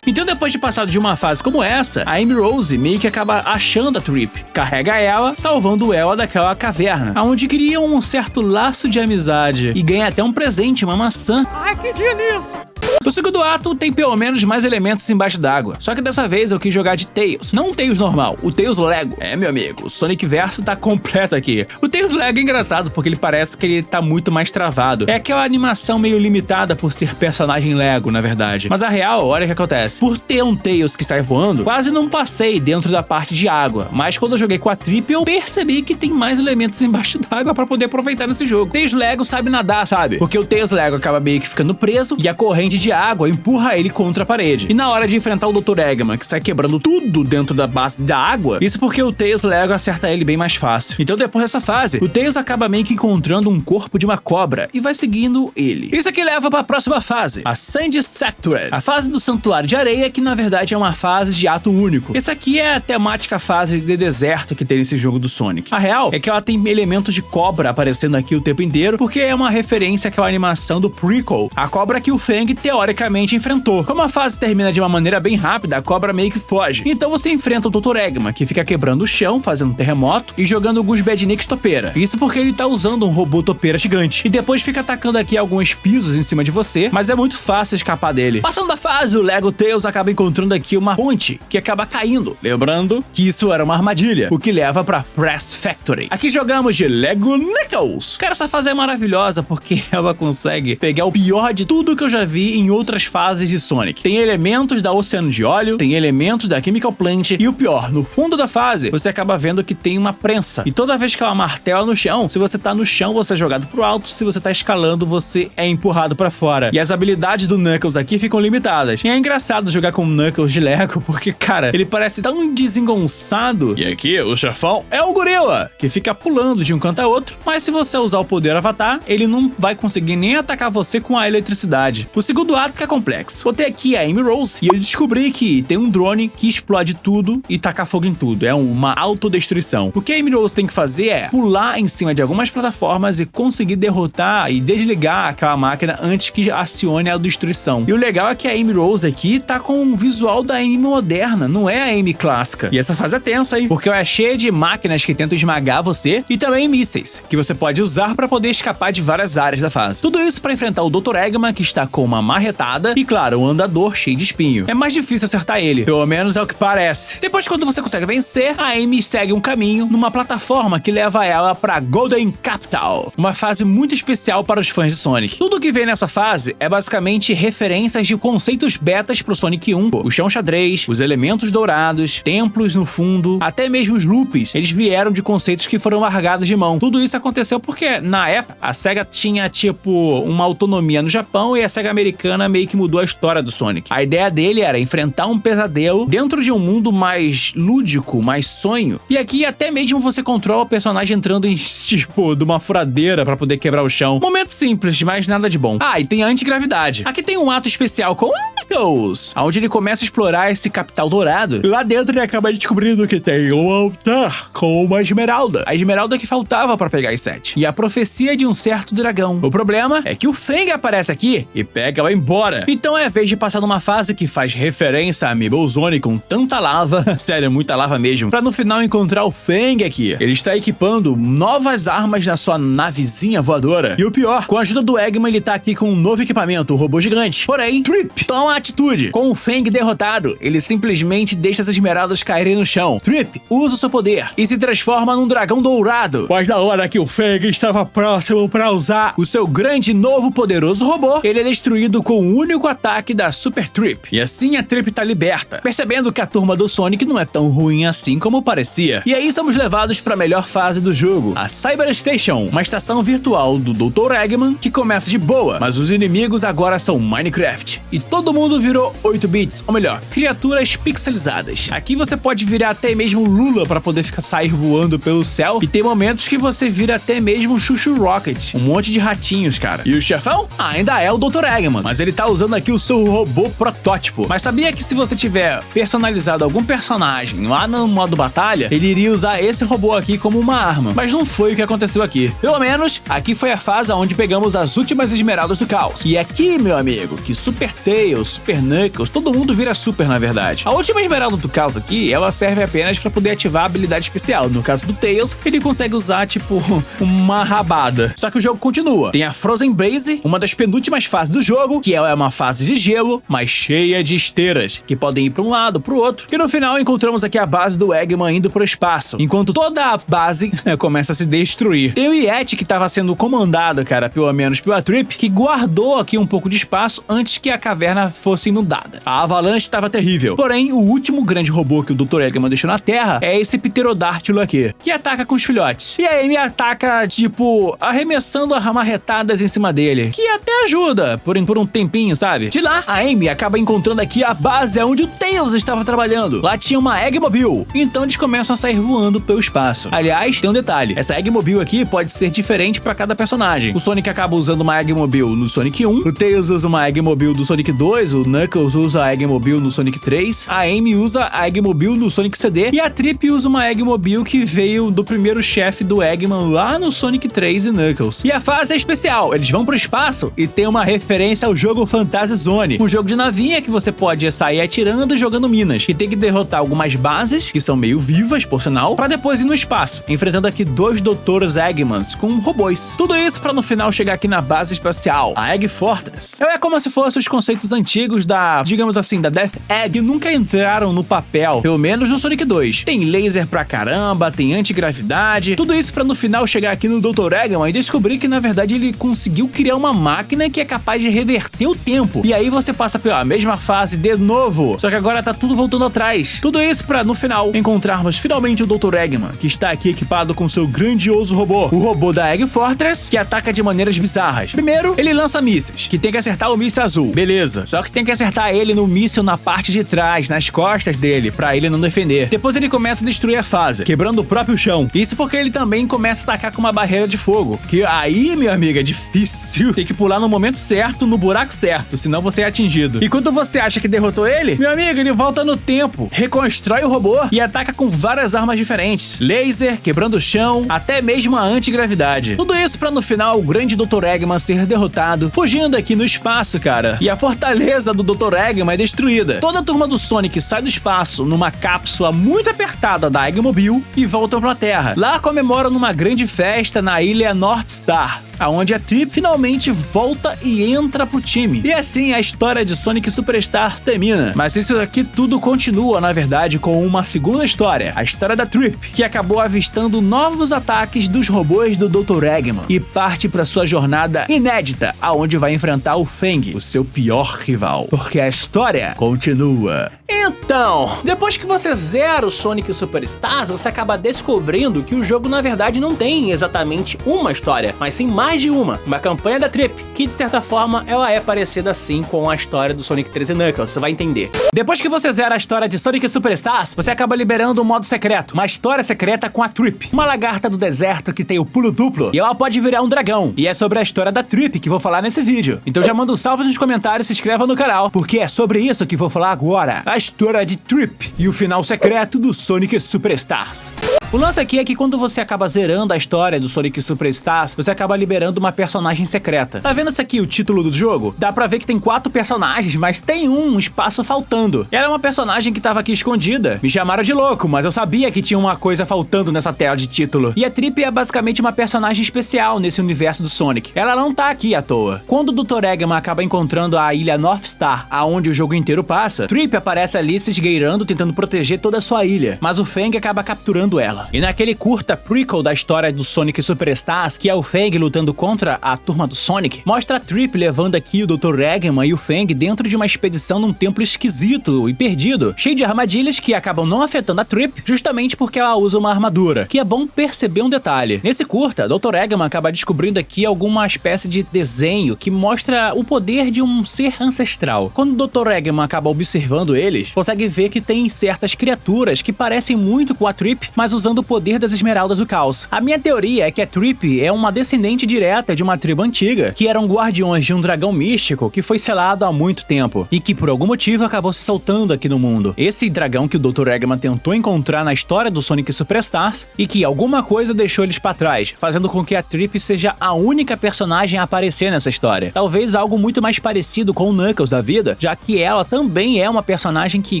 Então, depois de passar de uma fase como essa, a Amy Rose meio que acaba achando a Trip, carrega ela, salvando ela daquela caverna, onde cria um certo laço de amizade e ganha até um presente, uma maçã. Ai, que delícia! No segundo ato, tem pelo menos mais elementos embaixo d'água. Só que dessa vez eu quis jogar de Tails. Não o Tails normal, o Tails Lego. É, meu amigo, o Sonic Verso tá completo aqui. O Tails Lego é engraçado porque ele parece que ele tá muito mais travado. É aquela animação meio limitada por ser personagem Lego, na verdade. Mas a real, olha o que acontece. Por ter um Tails que sai voando, quase não passei dentro da parte de água. Mas quando eu joguei com a Trip, eu percebi que tem mais elementos embaixo d'água pra poder aproveitar nesse jogo. Tails Lego sabe nadar, sabe? Porque o Tails Lego acaba meio que ficando preso e a corrente de de água empurra ele contra a parede. E na hora de enfrentar o Dr. Eggman, que sai quebrando tudo dentro da base da água, isso porque o Tails Lego acerta ele bem mais fácil. Então depois dessa fase, o Tails acaba meio que encontrando um corpo de uma cobra e vai seguindo ele. Isso aqui leva para a próxima fase, a Sand Sector, a fase do Santuário de Areia, que na verdade é uma fase de ato único. Essa aqui é a temática fase de deserto que tem nesse jogo do Sonic. A real é que ela tem elementos de cobra aparecendo aqui o tempo inteiro, porque é uma referência àquela animação do prequel, a cobra que o Fang teoricamente enfrentou. Como a fase termina de uma maneira bem rápida, a cobra meio que foge. Então você enfrenta o Dr. Eggman, que fica quebrando o chão, fazendo um terremoto e jogando alguns Badniks topeira. Isso porque ele tá usando um robô topeira gigante. E depois fica atacando aqui alguns pisos em cima de você, mas é muito fácil escapar dele. Passando da fase, o Lego Tails acaba encontrando aqui uma ponte que acaba caindo. Lembrando que isso era uma armadilha, o que leva pra Press Factory. Aqui jogamos de Lego Knuckles. Cara, essa fase é maravilhosa porque ela consegue pegar o pior de tudo que eu já vi em outras fases de Sonic. Tem elementos da Oceano de Óleo, tem elementos da Chemical Plant e o pior, no fundo da fase, você acaba vendo que tem uma prensa. E toda vez que ela martela no chão, se você tá no chão, você é jogado pro alto, se você tá escalando, você é empurrado pra fora. E as habilidades do Knuckles aqui ficam limitadas. E é engraçado jogar com o Knuckles de Lego, porque, cara, ele parece tão desengonçado. E aqui, o chefão é o gorila, que fica pulando de um canto a outro, mas se você usar o poder Avatar, ele não vai conseguir nem atacar você com a eletricidade. O segundo ato que é complexo. Botei aqui a Amy Rose e eu descobri que tem um drone que explode tudo e tacar fogo em tudo. É uma autodestruição. O que a Amy Rose tem que fazer é pular em cima de algumas plataformas e conseguir derrotar e desligar aquela máquina antes que acione a destruição. E o legal é que a Amy Rose aqui tá com um visual da Amy moderna, não é a Amy clássica. E essa fase é tensa, hein? Porque ela é cheia de máquinas que tentam esmagar você e também mísseis, que você pode usar para poder escapar de várias áreas da fase. Tudo isso para enfrentar o Dr. Eggman, que está com uma marretada e, claro, um andador cheio de espinho. É mais difícil acertar ele, pelo menos é o que parece. Depois, quando você consegue vencer, a Amy segue um caminho numa plataforma que leva ela pra Golden Capital, uma fase muito especial para os fãs de Sonic. Tudo que vem nessa fase é basicamente referências de conceitos betas pro Sonic 1, o chão xadrez, os elementos dourados, templos no fundo, até mesmo os loops, eles vieram de conceitos que foram largados de mão. Tudo isso aconteceu porque, na época, a SEGA tinha, tipo, uma autonomia no Japão e a SEGA americana meio que mudou a história do Sonic. A ideia dele era enfrentar um pesadelo dentro de um mundo mais lúdico, mais sonho. E aqui até mesmo você controla o personagem entrando em, tipo, de uma furadeira pra poder quebrar o chão. Momento simples, mas nada de bom. Ah, e tem a antigravidade. Aqui tem um ato especial com Knuckles, onde ele começa a explorar esse capital dourado. Lá dentro ele acaba descobrindo que tem um altar com uma esmeralda. A esmeralda que faltava pra pegar as 7. E a profecia de um certo dragão. O problema é que o Fang aparece aqui e pega ela embora. Então é vez de passar numa fase que faz referência a Amiibo Zone com tanta lava, sério, muita lava mesmo, pra no final encontrar o Fang aqui. Ele está equipando novas armas na sua navezinha voadora. E o pior, com a ajuda do Eggman, ele tá aqui com um novo equipamento, o robô gigante. Porém, Trip toma atitude. Com o Fang derrotado, ele simplesmente deixa as esmeraldas caírem no chão. Trip usa o seu poder e se transforma num dragão dourado. Mas na hora que o Fang estava próximo pra usar o seu grande novo poderoso robô, ele é destruído com o único ataque da Super Trip. E assim a Trip tá liberta, percebendo que a turma do Sonic não é tão ruim assim como parecia. E aí somos levados pra melhor fase do jogo, a Cyber Station, uma estação virtual do Dr. Eggman que começa de boa, mas os inimigos agora são Minecraft. E todo mundo virou 8 bits, ou melhor, criaturas pixelizadas. Aqui você pode virar até mesmo Lula pra poder sair voando pelo céu, e tem momentos que você vira até mesmo Chuchu Rocket, um monte de ratinhos, cara. E o chefão ainda é o Dr. Eggman, mas ele tá usando aqui o seu robô protótipo. Mas sabia que se você tiver personalizado algum personagem lá no modo batalha, ele iria usar esse robô aqui como uma arma. Mas não foi o que aconteceu aqui. Pelo menos, aqui foi a fase onde pegamos as últimas esmeraldas do caos. E aqui, meu amigo, que Super Tails, Super Knuckles, todo mundo vira super, na verdade. A última esmeralda do caos aqui, ela serve apenas pra poder ativar a habilidade especial. No caso do Tails, ele consegue usar, tipo, uma rabada. Só que o jogo continua. Tem a Frozen Blaze, uma das penúltimas fases do jogo, que é uma fase de gelo, mas cheia de esteiras, que podem ir pra um lado, pro outro. E no final encontramos aqui a base do Eggman indo pro espaço, enquanto toda a base começa a se destruir. Tem o Yeti que tava sendo comandado, cara, pelo menos pela Trip, que guardou aqui um pouco de espaço antes que a caverna fosse inundada. A avalanche estava terrível. Porém, o último grande robô que o Dr. Eggman deixou na Terra é esse pterodátilo aqui, que ataca com os filhotes. E aí me ataca, tipo, arremessando marretadas em cima dele, que até ajuda por um tempo tempinho, sabe? De lá, a Amy acaba encontrando aqui a base onde o Tails estava trabalhando. Lá tinha uma Eggmobile, então eles começam a sair voando pelo espaço. Aliás, tem um detalhe, essa Eggmobile aqui pode ser diferente pra cada personagem. O Sonic acaba usando uma Eggmobile no Sonic 1, o Tails usa uma Eggmobile do Sonic 2, o Knuckles usa a Eggmobile no Sonic 3, a Amy usa a Eggmobile no Sonic CD e a Trip usa uma Eggmobile que veio do primeiro chefe do Eggman lá no Sonic 3 e Knuckles. E a fase é especial, eles vão pro espaço e tem uma referência ao jogo Fantasy Zone, um jogo de navinha que você pode sair atirando e jogando minas, e tem que derrotar algumas bases, que são meio vivas, por sinal, pra depois ir no espaço, enfrentando aqui 2 Doutores Eggmans com robôs. Tudo isso pra no final chegar aqui na base espacial, a Egg Fortress. É como se fossem os conceitos antigos da, digamos assim, da Death Egg, que nunca entraram no papel, pelo menos no Sonic 2. Tem laser pra caramba, tem antigravidade, tudo isso pra no final chegar aqui no Dr. Eggman e descobrir que na verdade ele conseguiu criar uma máquina que é capaz de reverter o tempo. E aí você passa pela mesma fase de novo, só que agora tá tudo voltando atrás. Tudo isso pra no final encontrarmos finalmente o Dr. Eggman, que está aqui equipado com seu grandioso robô, o robô da Egg Fortress, que ataca de maneiras bizarras. Primeiro, ele lança mísseis, que tem que acertar o míssil azul, beleza, só que tem que acertar ele no míssil na parte de trás, nas costas dele, pra ele não defender. Depois ele começa a destruir a fase, quebrando o próprio chão. Isso porque ele também começa a atacar com uma barreira de fogo, que aí, meu amigo, é difícil. Tem que pular no momento certo, no buraco certo, senão você é atingido. E quando você acha que derrotou ele, meu amigo, ele volta no tempo, reconstrói o robô e ataca com várias armas diferentes. Laser, quebrando o chão, até mesmo a antigravidade. Tudo isso pra no final o grande Dr. Eggman ser derrotado, fugindo aqui no espaço, cara. E a fortaleza do Dr. Eggman é destruída. Toda a turma do Sonic sai do espaço numa cápsula muito apertada da Eggmobile e voltam pra Terra. Lá comemoram numa grande festa na ilha North Star, aonde a Trip finalmente volta e entra pro time. E assim a história de Sonic Superstar termina. Mas isso aqui tudo continua, na verdade, com uma segunda história, a história da Trip, que acabou avistando novos ataques dos robôs do Dr. Eggman e parte pra sua jornada inédita, aonde vai enfrentar o Fang, o seu pior rival. Porque a história continua. Então, depois que você zera o Sonic Superstars, você acaba descobrindo que o jogo na verdade não tem exatamente uma história, mas sim mais de uma campanha da Trip, que de certa forma ela é parecida assim com a história do Sonic 3 e Knuckles, você vai entender. Depois que você zera a história de Sonic Superstars, você acaba liberando um modo secreto, uma história secreta com a Trip, uma lagarta do deserto que tem o pulo duplo, e ela pode virar um dragão, e é sobre a história da Trip que vou falar nesse vídeo. Então já manda um salve nos comentários, se inscreva no canal, porque é sobre isso que vou falar agora, a história de Trip e o final secreto do Sonic Superstars. O lance aqui é que quando você acaba zerando a história do Sonic Superstars, você acaba liberando uma personagem secreta. Tá vendo isso aqui, o título do jogo? Dá pra ver que tem 4 personagens, mas tem um espaço faltando. Ela é uma personagem que tava aqui escondida. Me chamaram de louco, mas eu sabia que tinha uma coisa faltando nessa tela de título. E a Trip é basicamente uma personagem especial nesse universo do Sonic. Ela não tá aqui à toa. Quando o Dr. Eggman acaba encontrando a ilha North Star, aonde o jogo inteiro passa, Trip aparece ali se esgueirando, tentando proteger toda a sua ilha, mas o Fang acaba capturando ela. E naquele curta prequel da história do Sonic Superstars, que é o Fang lutando contra a turma do Sonic, mostra a Trip levando aqui o Dr. Eggman e o Fang dentro de uma expedição num templo esquisito e perdido, cheio de armadilhas que acabam não afetando a Trip, justamente porque ela usa uma armadura, que é bom perceber um detalhe. Nesse curta, Dr. Eggman acaba descobrindo aqui alguma espécie de desenho que mostra o poder de um ser ancestral. Quando o Dr. Eggman acaba observando eles, consegue ver que tem certas criaturas que parecem muito com a Trip, mas usando o poder das Esmeraldas do Caos. A minha teoria é que a Trip é uma descendente direta de uma tribo antiga, que eram guardiões de um dragão místico que foi selado há muito tempo, e que por algum motivo acabou se soltando aqui no mundo. Esse dragão que o Dr. Eggman tentou encontrar na história do Sonic Superstars, e que alguma coisa deixou eles pra trás, fazendo com que a Trip seja a única personagem a aparecer nessa história. Talvez algo muito mais parecido com o Knuckles da vida, já que ela também é uma personagem que,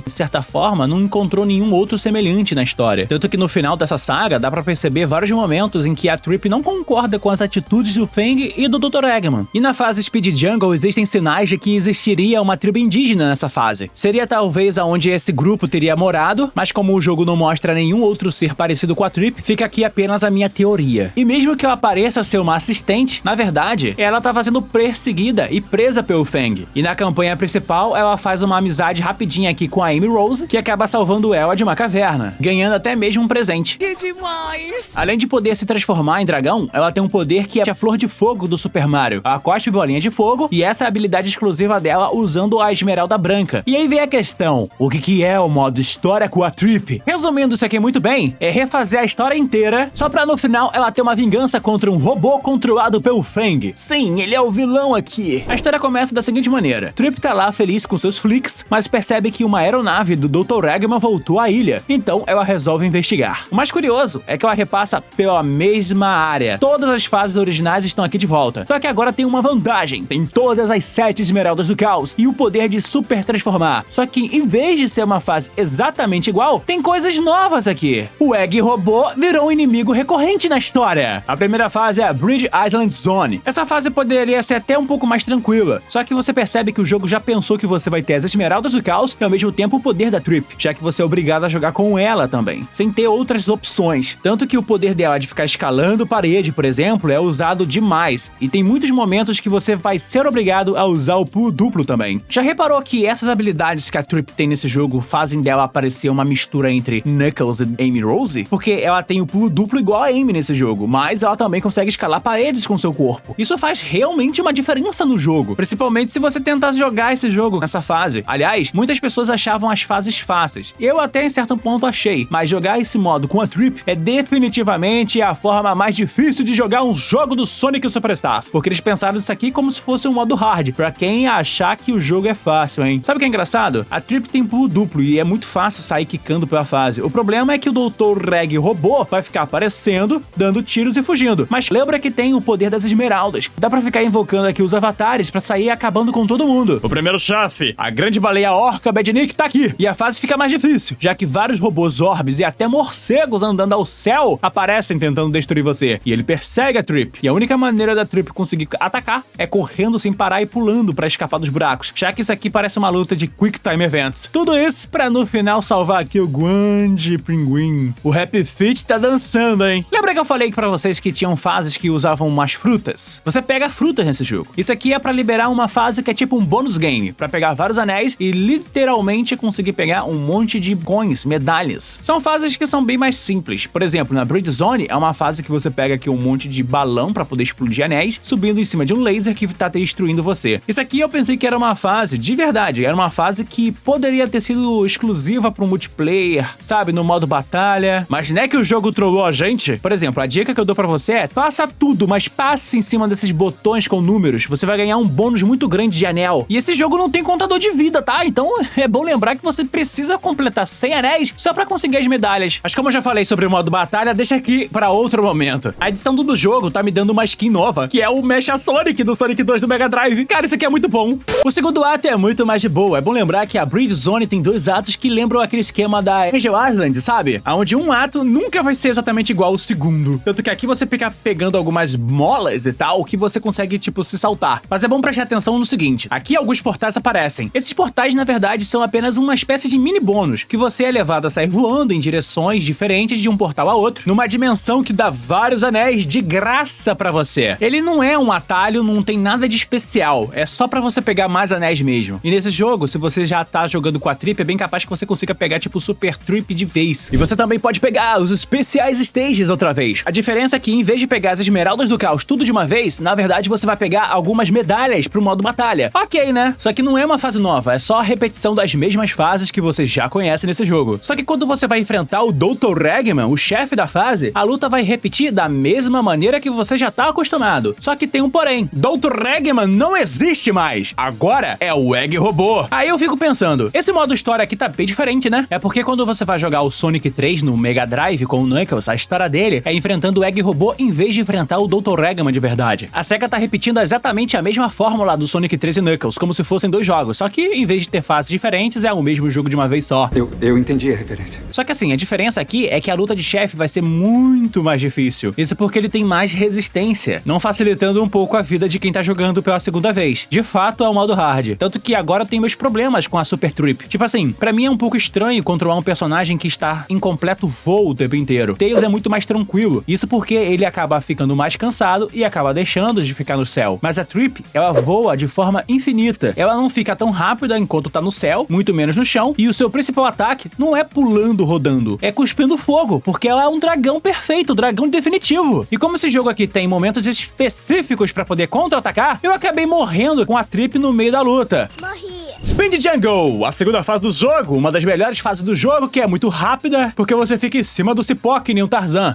de certa forma, não encontrou nenhum outro semelhante na história. Tanto que no final dessa saga dá pra perceber vários momentos em que a Trip não concorda com as atitudes do Fang e do Dr. Eggman. E na fase Speed Jungle existem sinais de que existiria uma tribo indígena nessa fase. Seria talvez aonde esse grupo teria morado, mas como o jogo não mostra nenhum outro ser parecido com a Trip, fica aqui apenas a minha teoria. E mesmo que ela pareça ser uma assistente, na verdade, ela tá sendo perseguida e presa pelo Fang. E na campanha principal, ela faz uma amizade rapidinha aqui com a Amy Rose, que acaba salvando ela de uma caverna, ganhando até mesmo um presente. diferente. Que demais! Além de poder se transformar em dragão, ela tem um poder que é a Flor de Fogo do Super Mario. Ela cospe bolinha de fogo e essa é a habilidade exclusiva dela usando a esmeralda branca. E aí vem a questão, o que é o modo história com a Trip? Resumindo isso aqui muito bem, é refazer a história inteira, só pra no final ela ter uma vingança contra um robô controlado pelo Fang. Sim, ele é o vilão aqui. A história começa da seguinte maneira, Trip tá lá feliz com seus flicks, mas percebe que uma aeronave do Dr. Eggman voltou à ilha, então ela resolve investigar. O mais curioso é que ela repassa pela mesma área. Todas as fases originais estão aqui de volta, só que agora tem uma vantagem, tem todas as 7 esmeraldas do caos e o poder de super transformar. Só que em vez de ser uma fase exatamente igual, tem coisas novas aqui. O Egg Robô virou um inimigo recorrente na história. A primeira fase é a Bridge Island Zone. Essa fase poderia ser até um pouco mais tranquila, só que você percebe que o jogo já pensou que você vai ter as esmeraldas do caos e ao mesmo tempo o poder da Trip, já que você é obrigado a jogar com ela também, sem ter outras opções. Tanto que o poder dela de ficar escalando parede, por exemplo, é usado demais, e tem muitos momentos que você vai ser obrigado a usar o pulo duplo também. Já reparou que essas habilidades que a Trip tem nesse jogo fazem dela parecer uma mistura entre Knuckles e Amy Rose? Porque ela tem o pulo duplo igual a Amy nesse jogo, mas ela também consegue escalar paredes com seu corpo. Isso faz realmente uma diferença no jogo, principalmente se você tentar jogar esse jogo nessa fase. Aliás, muitas pessoas achavam as fases fáceis. Eu até em certo ponto achei, mas jogar esse modo com a Trip é definitivamente a forma mais difícil de jogar um jogo do Sonic Superstars, porque eles pensaram isso aqui como se fosse um modo hard, pra quem achar que o jogo é fácil, hein? Sabe o que é engraçado? A Trip tem pulo duplo e é muito fácil sair quicando pela fase. O problema é que o Dr. Egg Robô vai ficar aparecendo, dando tiros e fugindo. Mas lembra que tem o poder das esmeraldas. Dá pra ficar invocando aqui os avatares pra sair acabando com todo mundo. O primeiro chefe, a grande baleia orca Badnik, tá aqui. E a fase fica mais difícil, já que vários robôs orbes e até morcegos andando ao céu aparecem tentando destruir você. E ele persegue a Trip. E a única maneira da Trip conseguir atacar é correndo sem parar e pulando pra escapar dos buracos, já que isso aqui parece uma luta de Quick Time Events. Tudo isso pra no final salvar aqui o Guanji Pinguim. O Happy Feet tá dançando, hein? Lembra que eu falei pra vocês que tinham fases que usavam umas frutas? Você pega frutas nesse jogo. Isso aqui é pra liberar uma fase que é tipo um bônus game, pra pegar vários anéis e literalmente conseguir pegar um monte de coins, medalhas. São fases que são bem mais simples. Por exemplo, na Bridge Zone é uma fase que você pega aqui um monte de balão pra poder explodir anéis, subindo em cima de um laser que tá destruindo você. Isso aqui eu pensei que era uma fase, de verdade, era uma fase que poderia ter sido exclusiva pro multiplayer, sabe, no modo batalha, mas não é que o jogo trollou a gente? Por exemplo, a dica que eu dou pra você é, passa tudo, mas passe em cima desses botões com números, você vai ganhar um bônus muito grande de anel. E esse jogo não tem contador de vida, tá? Então é bom lembrar que você precisa completar 100 anéis só pra conseguir as medalhas. Mas como eu já falei sobre o modo batalha, deixa aqui pra outro momento. A edição do jogo tá me dando uma skin nova, que é o Mecha Sonic do Sonic 2 do Mega Drive. Cara, isso aqui é muito bom. O segundo ato é muito mais de boa. É bom lembrar que a Bridge Zone tem 2 atos que lembram aquele esquema da Angel Island, sabe? Onde um ato nunca vai ser exatamente igual ao segundo. Tanto que aqui você fica pegando algumas molas e tal, que você consegue, tipo, se saltar. Mas é bom prestar atenção no seguinte. Aqui alguns portais aparecem. Esses portais, na verdade, são apenas uma espécie de mini bônus, que você é levado a sair voando em direções diferentes de um portal a outro, numa dimensão que dá vários anéis de graça pra você. Ele não é um atalho, não tem nada de especial. É só pra você pegar mais anéis mesmo. E nesse jogo, se você já tá jogando com a Trip, é bem capaz que você consiga pegar, tipo, Super Trip de vez. E você também pode pegar os especiais stages outra vez. A diferença é que, em vez de pegar as esmeraldas do caos tudo de uma vez, na verdade, você vai pegar algumas medalhas pro modo batalha. Ok, né? Só que não é uma fase nova, é só a repetição das mesmas fases que você já conhece nesse jogo. Só que quando você vai enfrentar o Dr. Eggman, o chefe da fase, a luta vai repetir da mesma maneira que você já tá acostumado. Só que tem um porém. Dr. Eggman não existe mais. Agora é o Egg Robô. Aí eu fico pensando, esse modo história aqui tá bem diferente, né? É porque quando você vai jogar o Sonic 3 no Mega Drive com o Knuckles, a história dele é enfrentando o Egg Robô em vez de enfrentar o Dr. Eggman de verdade. A SEGA tá repetindo exatamente a mesma fórmula do Sonic 3 e Knuckles, como se fossem 2 jogos, só que em vez de ter fases diferentes, é o mesmo jogo de uma vez só. Eu entendi a referência. Só que assim, a diferença aqui é que a luta de chefe vai ser muito mais difícil. Isso porque ele tem mais resistência, não facilitando um pouco a vida de quem tá jogando pela segunda vez. De fato, é o modo hard. Tanto que agora eu tenho meus problemas com a Super Trip. Tipo assim, pra mim é um pouco estranho controlar um personagem que está em completo voo o tempo inteiro. Tails é muito mais tranquilo. Isso porque ele acaba ficando mais cansado e acaba deixando de ficar no céu. Mas a Trip, ela voa de forma infinita. Ela não fica tão rápida enquanto tá no céu, muito menos no chão. E o seu principal ataque não é pulando, rodando, é cuspindo pegando fogo, porque ela é um dragão perfeito, um dragão definitivo. E como esse jogo aqui tem momentos específicos pra poder contra-atacar, eu acabei morrendo com a Trip no meio da luta. Morri. Spin the Jungle, a segunda fase do jogo, uma das melhores fases do jogo, que é muito rápida, porque você fica em cima do cipó que nem um Tarzan.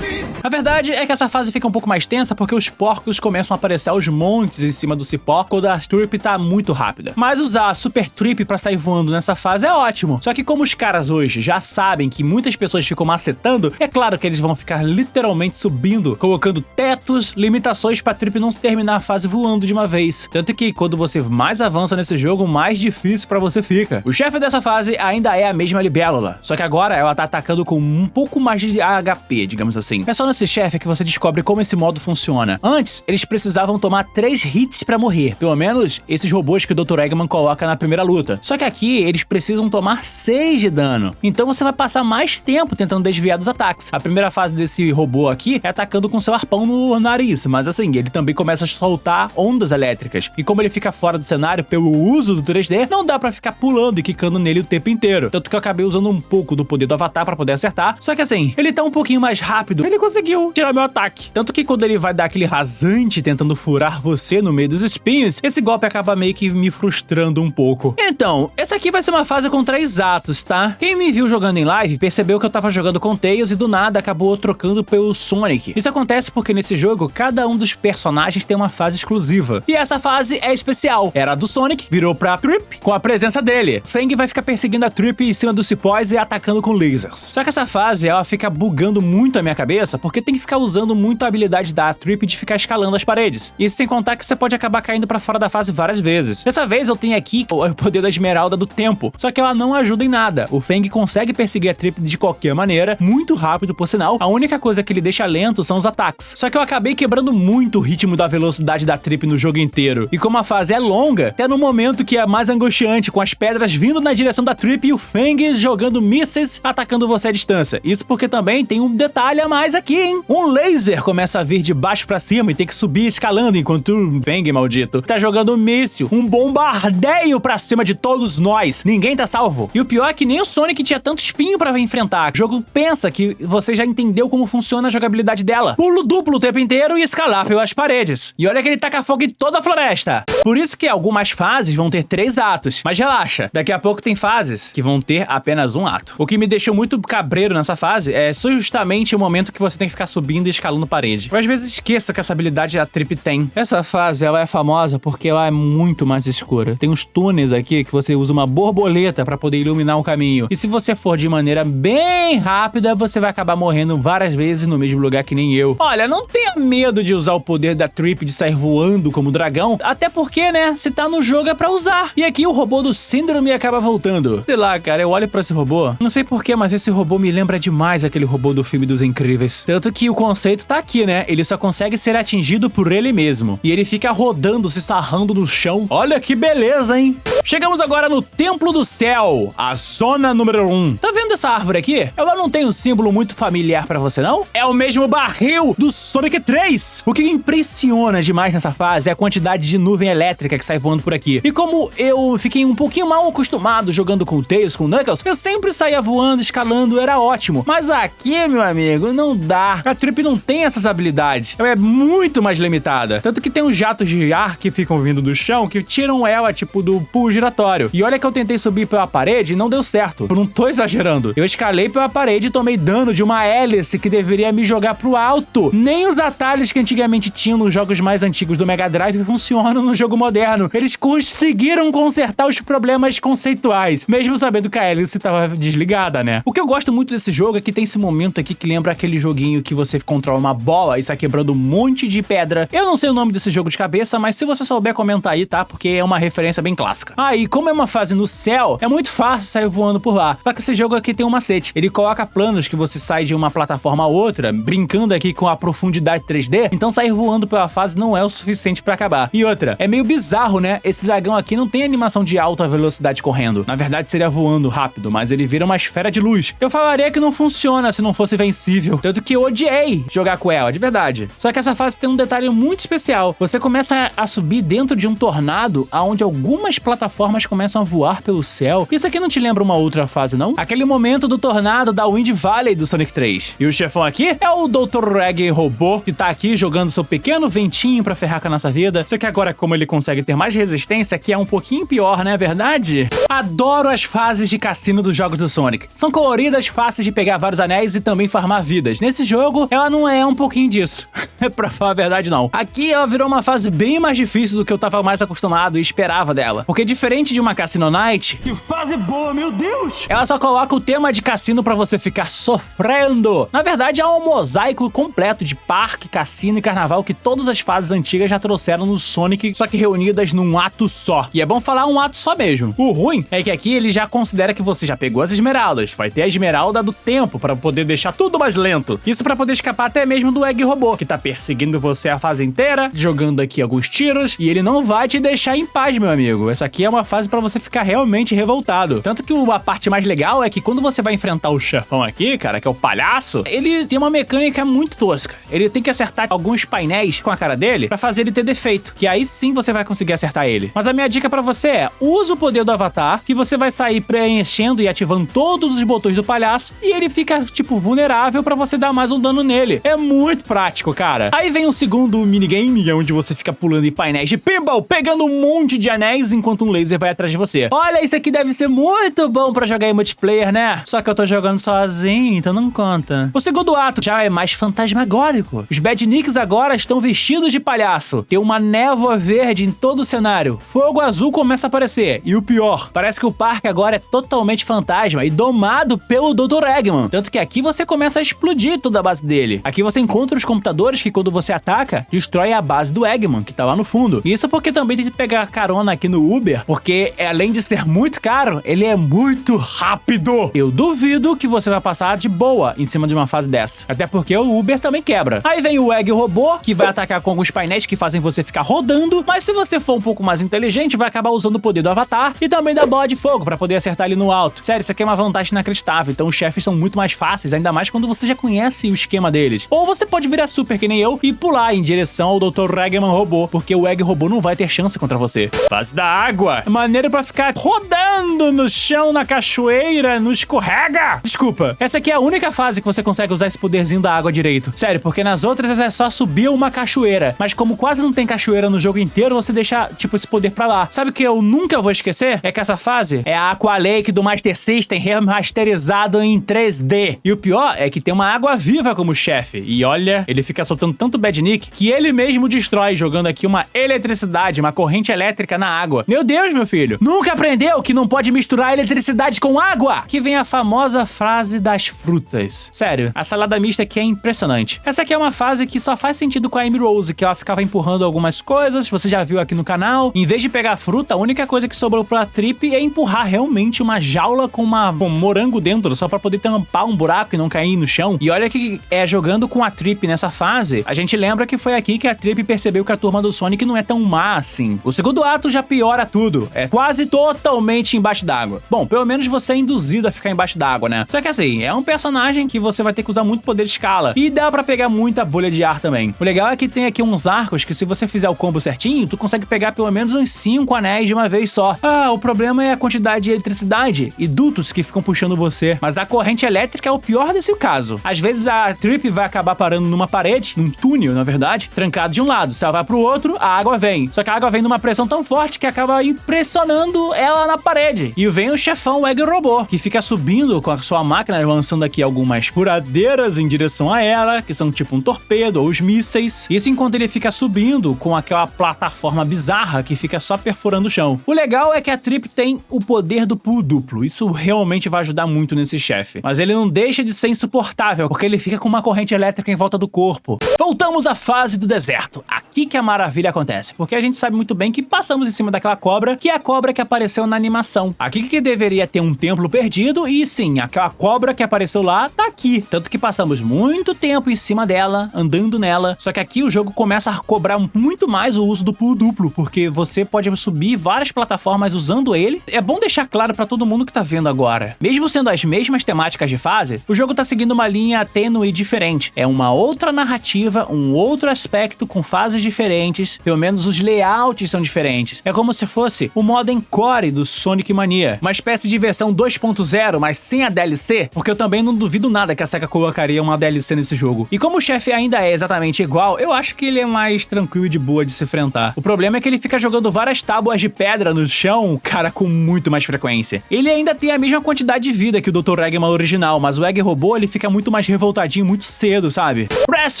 A verdade é que essa fase fica um pouco mais tensa porque os porcos começam a aparecer aos montes em cima do cipó quando a Trip tá muito rápida. Mas usar a Super Trip pra sair voando nessa fase é ótimo. Só que como os caras hoje já sabem que muitas pessoas ficam macetando, é claro que eles vão ficar literalmente subindo, colocando tetos, limitações pra Trip não terminar a fase voando de uma vez. Tanto que quando você mais avança nesse jogo, mais difícil pra você fica. O chefe dessa fase ainda é a mesma Libélula, só que agora ela tá atacando com um pouco mais de HP, digamos assim. É só nesse chefe que você descobre como esse modo funciona. Antes, eles precisavam tomar 3 hits pra morrer. Pelo menos esses robôs que o Dr. Eggman coloca na primeira luta. Só que aqui, eles precisam tomar 6 de dano. Então você vai passar mais tempo tentando desviar dos ataques. A primeira fase desse robô aqui é atacando com seu arpão no nariz. Mas assim, ele também começa a soltar ondas elétricas. E como ele fica fora do cenário pelo uso do 3D, não dá pra ficar pulando e quicando nele o tempo inteiro. Tanto que eu acabei usando um pouco do poder do Avatar pra poder acertar. Só que assim, ele tá um pouquinho mais rápido. Ele conseguiu tirar meu ataque. Tanto que quando ele vai dar aquele rasante tentando furar você no meio dos espinhos, esse golpe acaba meio que me frustrando um pouco. Então, essa aqui vai ser uma fase com 3 atos, tá? Quem me viu jogando em live percebeu que eu tava jogando com Tails e do nada acabou trocando pelo Sonic. Isso acontece porque nesse jogo, cada um dos personagens tem uma fase exclusiva. E essa fase é especial. Era a do Sonic, virou pra Trip com a presença dele. Fang vai ficar perseguindo a Trip em cima dos cipós e atacando com lasers. Só que essa fase, ela fica bugando muito a minha cabeça, porque tem que ficar usando muito a habilidade da Trip de ficar escalando as paredes. Isso sem contar que você pode acabar caindo pra fora da fase várias vezes. Dessa vez eu tenho aqui o poder da esmeralda do tempo, só que ela não ajuda em nada. O Fang consegue perseguir a Trip de qualquer maneira, muito rápido por sinal. A única coisa que ele deixa lento são os ataques. Só que eu acabei quebrando muito o ritmo da velocidade da Trip no jogo inteiro. E como a fase é longa, até no momento que é mais angustiante, com as pedras vindo na direção da Trip e o Fang jogando mísseis atacando você à distância. Isso porque também tem um detalhe a mais aqui, hein? Um laser começa a vir de baixo pra cima e tem que subir escalando enquanto o Fang, maldito, tá jogando um míssil. Um bombardeio pra cima de todos nós. Ninguém tá salvo. E o pior é que nem o Sonic tinha tanto espinho pra enfrentar. O jogo pensa que você já entendeu como funciona a jogabilidade dela. Pulo duplo o tempo inteiro e escalar pelas paredes. E olha que ele taca fogo em toda a floresta. Por isso que algumas fases vão ter 3 atos. Mas relaxa, daqui a pouco tem fases que vão ter apenas um ato. O que me deixou muito cabreiro nessa fase é justamente o momento que você tem que ficar subindo e escalando parede. Eu às vezes esqueço que essa habilidade a Trip tem. Essa fase, ela é famosa porque ela é muito mais escura. Tem uns túneis aqui que você usa uma borboleta pra poder iluminar o caminho. E se você for de maneira bem rápida, você vai acabar morrendo várias vezes no mesmo lugar que nem eu. Olha, não tenha medo de usar o poder da Trip de sair voando como dragão, até porque, né, se tá no jogo é pra usar. E aqui o robô do Síndrome acaba voltando. Sei lá, cara, eu olho pra esse robô, não sei porquê, mas esse robô me lembra demais aquele robô do filme dos Incríveis. Tanto que o conceito tá aqui, né? Ele só consegue ser atingido por ele mesmo. E ele fica rodando, se sarrando no chão. Olha que beleza, hein? Chegamos agora no Templo do Céu, a zona número 1. Tá vendo essa árvore aqui? Ela não tem um símbolo muito familiar pra você, não? É o mesmo barril do Sonic 3. O que impressiona demais nessa fase é a quantidade de nuvem elétrica que sai voando por aqui. E como eu fiquei um pouquinho mal acostumado jogando com o Tails, com o Knuckles, eu sempre saía voando, escalando, era ótimo. Mas aqui, meu amigo, não dá. A Trip não tem essas habilidades. Ela é muito mais limitada. Tanto que tem uns jatos de ar que ficam vindo do chão que tiram ela, tipo, do pulo giratório. E olha que eu tentei subir pela parede e não deu certo. Eu não tô exagerando. Eu escalei pela parede e tomei dano de uma hélice que deveria me jogar pro alto. Nem os atalhos que antigamente tinham nos jogos mais antigos do Mega Drive funcionam no jogo moderno. Eles conseguiram consertar os problemas conceituais, mesmo sabendo que a hélice tava desligada, né? O que eu gosto muito desse jogo é que tem esse momento aqui que lembra aquele joguinho que você controla uma bola e sai quebrando um monte de pedra. Eu não sei o nome desse jogo de cabeça, mas se você souber, comenta aí, tá? Porque é uma referência bem clássica. Ah, e como é uma fase no céu, é muito fácil sair voando por lá. Só que esse jogo aqui tem um macete. Ele coloca planos que você sai de uma plataforma a outra, brincando aqui com a profundidade 3D, então sair voando pela fase não é o suficiente pra acabar. E outra, é meio bizarro, né? Esse dragão aqui não tem animação de alta velocidade correndo. Na verdade, seria voando rápido, mas ele vira uma esfera de luz. Eu falaria que não funciona se não fosse vencível. Tanto que odiei jogar com ela, de verdade. Só que essa fase tem um detalhe muito especial. Você começa a subir dentro de um tornado, onde algumas plataformas começam a voar pelo céu. Isso aqui não te lembra uma outra fase, não? Aquele momento do tornado da Wind Valley do Sonic 3. E o chefão aqui é o Dr. Egg Robô, que tá aqui jogando seu pequeno ventinho pra ferrar com a nossa vida. Só que agora, como ele consegue ter mais resistência, que é um pouquinho pior, não é verdade? Adoro as fases de cassino dos jogos do Sonic. São coloridas, fáceis de pegar vários anéis e também farmar vidas. Nesse jogo, ela não é um pouquinho disso. Pra falar a verdade, não. Aqui ela virou uma fase bem mais difícil do que eu tava mais acostumado e esperava dela. Porque diferente de uma Cassino Night... Que fase boa, meu Deus! Ela só coloca o tema de cassino pra você ficar sofrendo. Na verdade, é um mosaico completo de parque, cassino e carnaval que todas as fases antigas já trouxeram no Sonic, só que reunidas num ato só. E é bom falar um ato só mesmo. O ruim é que aqui ele já considera que você já pegou as esmeraldas. Vai ter a esmeralda do tempo pra poder deixar tudo mais lento. Isso pra poder escapar até mesmo do Egg Robô, que tá perseguindo você a fase inteira, jogando aqui alguns tiros, e ele não vai te deixar em paz, meu amigo. Essa aqui é uma fase pra você ficar realmente revoltado. Tanto que a parte mais legal é que quando você vai enfrentar o chefão aqui, cara, que é o palhaço, ele tem uma mecânica muito tosca. Ele tem que acertar alguns painéis com a cara dele pra fazer ele ter defeito, que aí sim você vai conseguir acertar ele. Mas a minha dica pra você é, usa o poder do avatar, que você vai sair preenchendo e ativando todos os botões do palhaço, e ele fica, tipo, vulnerável pra você dar mais um dano nele. É muito prático, cara. Aí vem o segundo minigame, onde você fica pulando em painéis de pinball, pegando um monte de anéis enquanto um laser vai atrás de você. Olha, isso aqui deve ser muito bom pra jogar em multiplayer, né? Só que eu tô jogando sozinho, então não conta. O segundo ato já é mais fantasmagórico. Os Badniks agora estão vestidos de palhaço. Tem uma névoa verde em todo o cenário. Fogo azul começa a aparecer. E o pior, parece que o parque agora é totalmente fantasma e domado pelo Dr. Eggman. Tanto que aqui você começa a explodir toda a base dele. Aqui você encontra os computadores que quando você ataca, destrói a base do Eggman, que tá lá no fundo. Isso porque também tem que pegar carona aqui no Uber, porque além de ser muito caro, ele é muito rápido. Eu duvido que você vai passar de boa em cima de uma fase dessa. Até porque o Uber também quebra. Aí vem o Egg Robô, que vai atacar com alguns painéis que fazem você ficar rodando, mas se você for um pouco mais inteligente, vai acabar usando o poder do avatar e também da bola de fogo pra poder acertar ele no alto. Sério, isso aqui é uma vantagem inacreditável, então os chefes são muito mais fáceis, ainda mais quando você já conhece o esquema deles. Ou você pode virar super que nem eu e pular em direção ao Dr. Eggman Robô, porque o Egg Robô não vai ter chance contra você. Fase da água. Maneiro pra ficar rodando no chão, na cachoeira, no escorrega. Desculpa. Essa aqui é a única fase que você consegue usar esse poderzinho da água direito. Sério, porque nas outras é só subir uma cachoeira. Mas como quase não tem cachoeira no jogo inteiro, você deixa, tipo, esse poder pra lá. Sabe o que eu nunca vou esquecer? É que essa fase é a Aqua Lake do Master System remasterizado em 3D. E o pior é que tem uma água viva como chefe. E olha, ele fica soltando tanto Badnik que ele mesmo destrói, jogando aqui uma eletricidade, uma corrente elétrica na água. Meu Deus, meu filho. Nunca aprendeu que não pode misturar eletricidade com água? Que vem a famosa frase das frutas. Sério, a salada mista aqui é impressionante. Essa aqui é uma fase que só faz sentido com a Amy Rose, que ela ficava empurrando algumas coisas, você já viu aqui no canal. Em vez de pegar fruta, a única coisa que sobrou pra Trip é empurrar realmente uma jaula com um morango dentro, só pra poder tampar um buraco e não cair no chão. E olha que jogando com a Trip nessa fase, a gente lembra que foi aqui que a Trip percebeu que a turma do Sonic não é tão má assim. O segundo ato já piora tudo. É quase totalmente embaixo d'água. Bom, pelo menos você é induzido a ficar embaixo d'água, né? Só que assim, é um personagem que você vai ter que usar muito poder de escala. E dá pra pegar muita bolha de ar também. O legal é que tem aqui uns arcos que se você fizer o combo certinho, tu consegue pegar pelo menos uns 5 anéis de uma vez só. Ah, o problema é a quantidade de eletricidade e dutos que ficam puxando você. Mas a corrente elétrica é o pior desse caso. Às vezes a Trip vai acabar parando numa parede, num túnel, na verdade, trancado de um lado. Se ela vai pro outro, a água vem. Só que a água vem numa pressão tão forte que acaba impressionando ela na parede. E vem o chefão, o Egg Robô, que fica subindo com a sua máquina, lançando aqui algumas furadeiras em direção a ela, que são tipo um torpedo ou os mísseis. Isso enquanto ele fica subindo com aquela plataforma bizarra que fica só perfurando o chão. O legal é que a Trip tem o poder do pulo duplo. Isso realmente vai ajudar muito nesse chefe. Mas ele não deixa de ser insuportável, porque ele fica com uma corrente elétrica em volta do corpo. Voltamos à fase do deserto. Aqui que a maravilha acontece, porque a gente sabe muito bem que passamos em cima daquela cobra, que é a cobra que apareceu na animação. Aqui que deveria ter um templo perdido, e sim, aquela cobra que apareceu lá tá aqui. Tanto que passamos muito tempo em cima dela, andando nela, só que aqui o jogo começa a cobrar muito mais o uso do pulo duplo, porque você pode subir várias plataformas usando ele. É bom deixar claro pra todo mundo que tá vendo agora. Mesmo sendo as mesmas temáticas de fase, o jogo tá seguindo uma linha tênue contínuo e diferente. É uma outra narrativa, um outro aspecto com fases diferentes, pelo menos os layouts são diferentes. É como se fosse o modo Encore do Sonic Mania, uma espécie de versão 2.0, mas sem a DLC, porque eu também não duvido nada que a SEGA colocaria uma DLC nesse jogo. E como o chefe ainda é exatamente igual, eu acho que ele é mais tranquilo e de boa de se enfrentar. O problema é que ele fica jogando várias tábuas de pedra no chão, cara, com muito mais frequência. Ele ainda tem a mesma quantidade de vida que o Dr. Eggman original, mas o Egg Robô, ele fica muito mais revoltadinho muito cedo, sabe? Press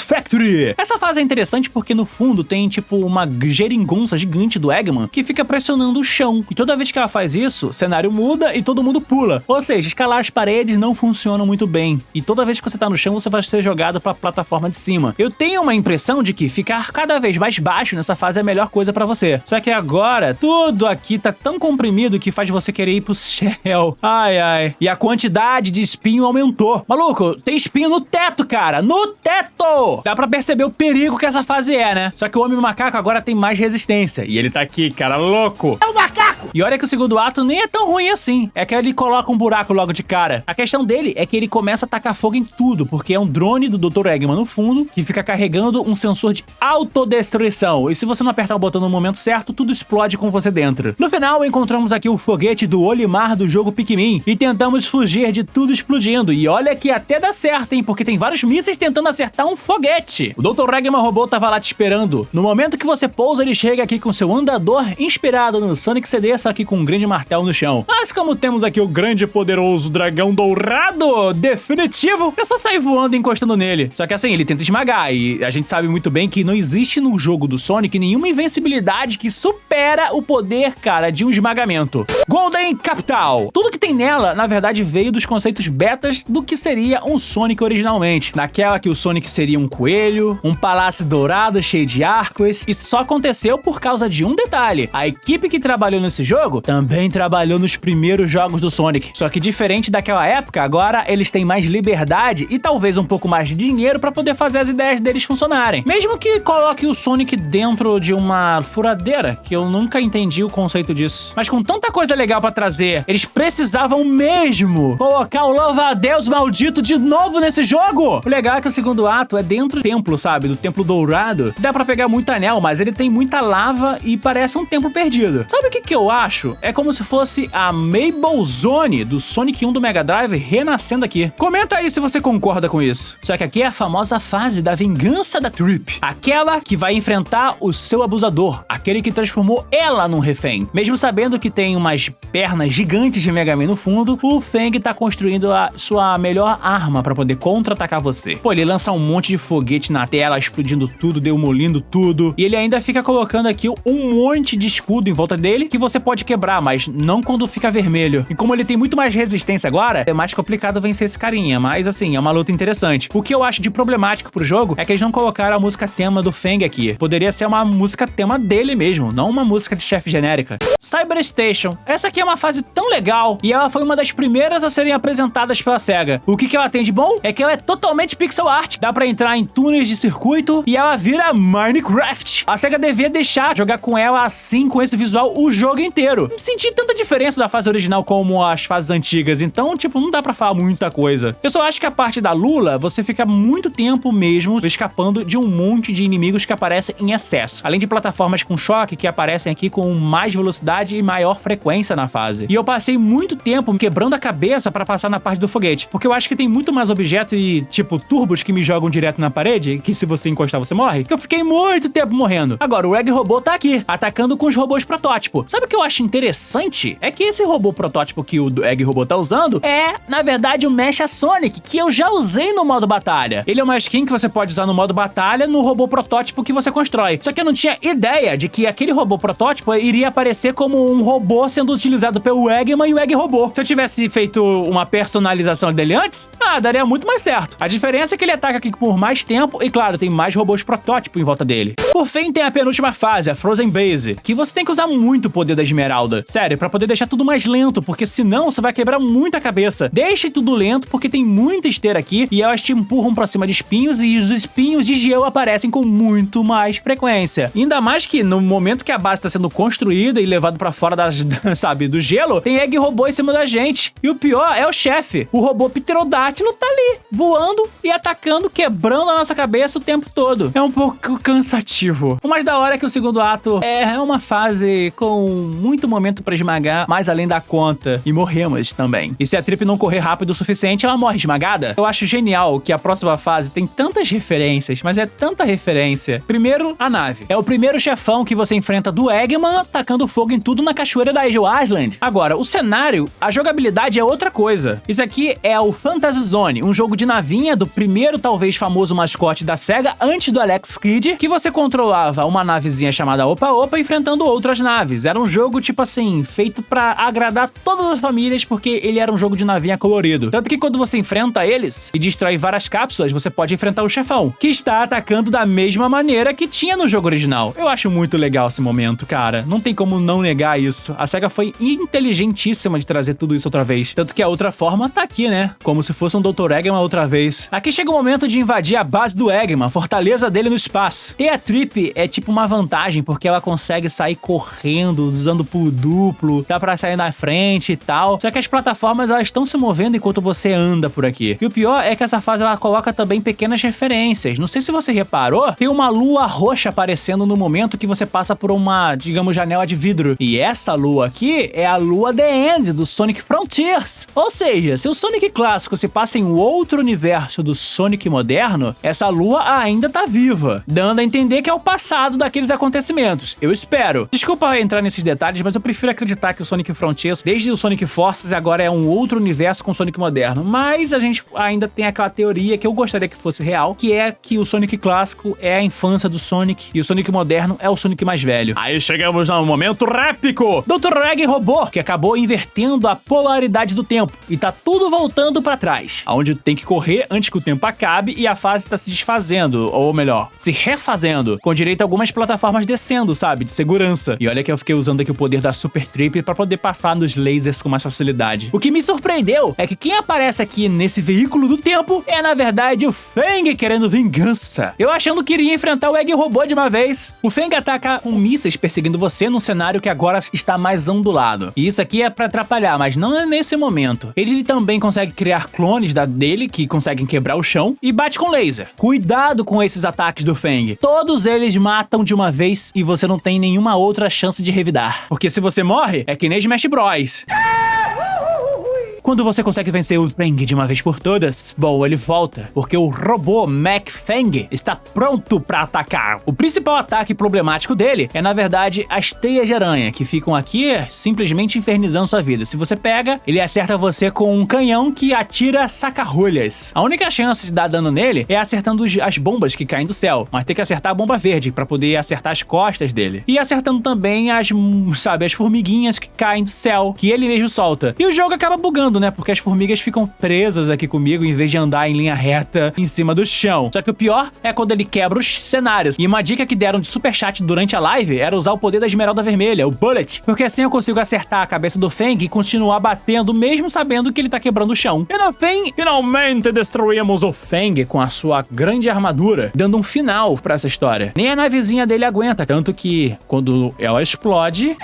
Factory! Essa fase é interessante porque no fundo tem tipo uma geringonça gigante do Eggman que fica pressionando o chão. E toda vez que ela faz isso, o cenário muda e todo mundo pula. Ou seja, escalar as paredes não funcionam muito bem. E toda vez que você tá no chão, você vai ser jogado pra plataforma de cima. Eu tenho uma impressão de que ficar cada vez mais baixo nessa fase é a melhor coisa pra você. Só que agora, tudo aqui tá tão comprimido que faz você querer ir pro céu. Ai, ai. E a quantidade de espinho aumentou. Maluco, tem espinho no teto, cara. No teto! Dá pra perceber o perigo que essa fase é, né? Só que o Homem Macaco agora tem mais resistência. E ele tá aqui, cara, louco. É o macaco! E olha que o segundo ato nem é tão ruim assim. É que ele coloca um buraco logo de cara. A questão dele é que ele começa a tacar fogo em tudo, porque é um drone do Dr. Eggman no fundo, que fica carregando um sensor de autodestruição. E se você não apertar o botão no momento certo, tudo explode com você dentro. No final, encontramos aqui o foguete do Olimar do jogo Pikmin e tentamos fugir de tudo explodindo. E olha que até dá certo, hein? Porque tem vários mísseis tentando acertar um foguete. O Dr. Eggman robô tava lá te esperando. No momento que você pousa, ele chega aqui com seu andador inspirado no Sonic CD, só que com um grande martelo no chão. Mas como temos aqui o grande e poderoso dragão dourado definitivo, é só sair voando e encostando nele. Só que assim, ele tenta esmagar e a gente sabe muito bem que não existe no jogo do Sonic nenhuma invencibilidade que supera o poder, cara, de um esmagamento. Golden Capital. Tudo que tem nela, na verdade, veio dos conceitos betas do que seria um Sonic originalmente. Naquela que o Sonic seria um coelho, um palácio dourado cheio de arcos. Isso só aconteceu por causa de um detalhe. A equipe que trabalhou nesse jogo também trabalhou nos primeiros jogos do Sonic. Só que diferente daquela época, agora eles têm mais liberdade e talvez um pouco mais de dinheiro pra poder fazer as ideias deles funcionarem. Mesmo que coloque o Sonic dentro de uma furadeira, que eu nunca entendi o conceito disso. Mas com tanta coisa legal pra trazer, eles precisavam mesmo colocar o louva-a-Deus maldito de novo nesse jogo. O legal é que o segundo ato é dentro do templo, sabe? Do templo dourado. Dá pra pegar muito anel, mas ele tem muita lava e parece um templo perdido. Sabe o que eu acho? É como se fosse a Mabel Zone do Sonic 1 do Mega Drive renascendo aqui. Comenta aí se você concorda com isso. Só que aqui é a famosa fase da vingança da Trip. Aquela que vai enfrentar o seu abusador. Aquele que transformou ela num refém. Mesmo sabendo que tem umas pernas gigantes de Mega Man no fundo, o Fang tá construindo a sua melhor arma pra poder contra-atacar você. Pô, ele lança um monte de foguete na tela, explodindo tudo, demolindo tudo. E ele ainda fica colocando aqui um monte de escudo em volta dele que você pode quebrar, mas não quando fica vermelho. E como ele tem muito mais resistência agora, é mais complicado vencer esse carinha. Mas assim, é uma luta interessante. O que eu acho de problemático pro jogo é que eles não colocaram a música tema do Fang aqui. Poderia ser uma música tema dele mesmo, não uma música de chefe genérica. Cyber Station. Essa aqui é uma fase tão legal e ela foi uma das primeiras a serem apresentadas pela SEGA. O que ela tem de bom é que ela é totalmente pixel art. Dá pra entrar em túneis de circuito e ela vira Minecraft. A SEGA devia deixar jogar com ela assim, com esse visual, o jogo inteiro. Não senti tanta diferença da fase original como as fases antigas, então, tipo, não dá pra falar muita coisa. Eu só acho que a parte da Lula, você fica muito tempo mesmo escapando de um monte de inimigos que aparecem em excesso. Além de plataformas com choque que aparecem aqui com mais velocidade e maior frequência na fase. E eu passei muito tempo quebrando a cabeça pra passar na parte do foguete, porque eu acho que tem muito mais objeto e, tipo, turbos que me jogam direto na parede, que se você encostar você morre, que eu fiquei muito tempo morrendo. Agora, o Egg Robô tá aqui, atacando com os robôs protótipo. Sabe o que eu acho interessante? É que esse robô protótipo que o Egg Robô tá usando é, na verdade, o Mecha Sonic, que eu já usei no modo batalha. Ele é uma skin que você pode usar no modo batalha no robô protótipo que você constrói. Só que eu não tinha ideia de que aquele robô protótipo iria aparecer como um robô sendo utilizado pelo Eggman e o Egg Robô. Se eu tivesse feito uma personalização dele antes, daria muito mais certo. A diferença é que ele ataca aqui por mais tempo e, claro, tem mais robôs protótipo em volta dele. Por fim, tem a penúltima fase, a Frozen Base, que você tem que usar muito o poder da esmeralda. Sério, pra poder deixar tudo mais lento, porque senão você vai quebrar muito a cabeça. Deixe tudo lento, porque tem muita esteira aqui e elas te empurram pra cima de espinhos e os espinhos de gelo aparecem com muito mais frequência. Ainda mais que no momento que a base tá sendo construída e levado pra fora sabe, do gelo, tem egg robô em cima da gente. E o pior é o chefe. O robô pterodátilo tá ali, voando e atacando, quebrando a nossa cabeça o tempo todo. É um pouco cansativo. O mais da hora é que o segundo ato é uma fase com muito momento pra esmagar, mais além da conta. E morremos também. E se a Trip não correr rápido o suficiente, ela morre esmagada. Eu acho genial que a próxima fase tem tantas referências, mas é tanta referência. Primeiro, a nave. É o primeiro chefão que você enfrenta do Eggman, tacando fogo em tudo na cachoeira da Angel Island. Agora, o cenário, a jogabilidade é outra coisa. Isso aqui é o Fantasy Zone, um jogo de navinha do primeiro, talvez famoso mascote da SEGA, antes do Alex Kidd, que você controlava uma navezinha chamada Opa Opa enfrentando outras naves. Era um jogo, tipo assim, feito pra agradar todas as famílias, porque ele era um jogo de navinha colorido. Tanto que quando você enfrenta eles e destrói várias cápsulas, você pode enfrentar o chefão, que está atacando da mesma maneira que tinha no jogo original. Eu acho muito legal esse momento, cara. Não tem como não negar isso. A SEGA foi inteligentíssima de trazer tudo isso outra vez. Tanto que a outra forma tá aqui, né? Como se fosse um Dr. Eggman outra vez. Aqui chega o momento de invadir a base do Eggman, a fortaleza dele no espaço. Ter a Trip é tipo uma vantagem, porque ela consegue sair correndo, usando pulo duplo, dá pra sair na frente e tal. Só que as plataformas, elas estão se movendo enquanto você anda por aqui. E o pior é que essa fase, ela coloca também pequenas referências. Não sei se você reparou, tem uma lua roxa aparecendo no momento que você passa por uma, digamos, janela de vidro. E essa lua aqui é a lua The End, do Sonic Frontiers. Ou seja, se o Sonic clássico se passa em outro universo do Sonic moderno, essa lua ainda tá viva, dando a entender que é o passado daqueles acontecimentos. Eu espero. Desculpa entrar nesses detalhes, mas eu prefiro acreditar que o Sonic Frontiers, desde o Sonic Forces, agora é um outro universo com o Sonic moderno. Mas a gente ainda tem aquela teoria que eu gostaria que fosse real, que é que o Sonic clássico é a infância do Sonic e o Sonic moderno é o Sonic mais velho. Aí chegamos no momento épico! Dr. Egg Robô, que acabou invertendo a polaridade do tempo e tá tudo voltando pra trás, aonde tem que correr antes que o tempo acabe e a fase tá se desfazendo, ou melhor, se refazendo, com direito a algumas plataformas descendo, sabe, de segurança. E olha que eu fiquei usando aqui o poder da Super Trip pra poder passar nos lasers com mais facilidade. O que me surpreendeu é que quem aparece aqui nesse veículo do tempo é, na verdade, o Fang querendo vingança. Eu achando que iria enfrentar o Egg Robô de uma vez. O Fang ataca com mísseis perseguindo você num cenário que agora está mais ondulado. E isso aqui é pra atrapalhar, mas não é nesse momento. Ele também consegue criar clones dele que conseguem quebrar o chão e bate com laser. Cuidado com esses ataques do Fang. Todos eles matam de uma vez e você não tem nenhuma outra chance de revidar. Porque se você morre, é que nem Smash Bros. Quando você consegue vencer o Fang de uma vez por todas, bom, ele volta, porque o robô Mac Fang está pronto pra atacar. O principal ataque problemático dele é, na verdade, as teias de aranha, que ficam aqui simplesmente infernizando sua vida. Se você pega, ele acerta você com um canhão que atira saca-rolhas. A única chance de dar dano nele é acertando as bombas que caem do céu, mas tem que acertar a bomba verde pra poder acertar as costas dele. E acertando também as formiguinhas que caem do céu, que ele mesmo solta. E o jogo acaba bugando, né? Porque as formigas ficam presas aqui comigo em vez de andar em linha reta em cima do chão. Só que o pior é quando ele quebra os cenários. E uma dica que deram de super chat durante a live era usar o poder da esmeralda vermelha, o Bullet. Porque assim eu consigo acertar a cabeça do Fang e continuar batendo mesmo sabendo que ele tá quebrando o chão. E no fim, finalmente destruímos o Fang com a sua grande armadura, dando um final pra essa história. Nem a navezinha dele aguenta, tanto que quando ela explode,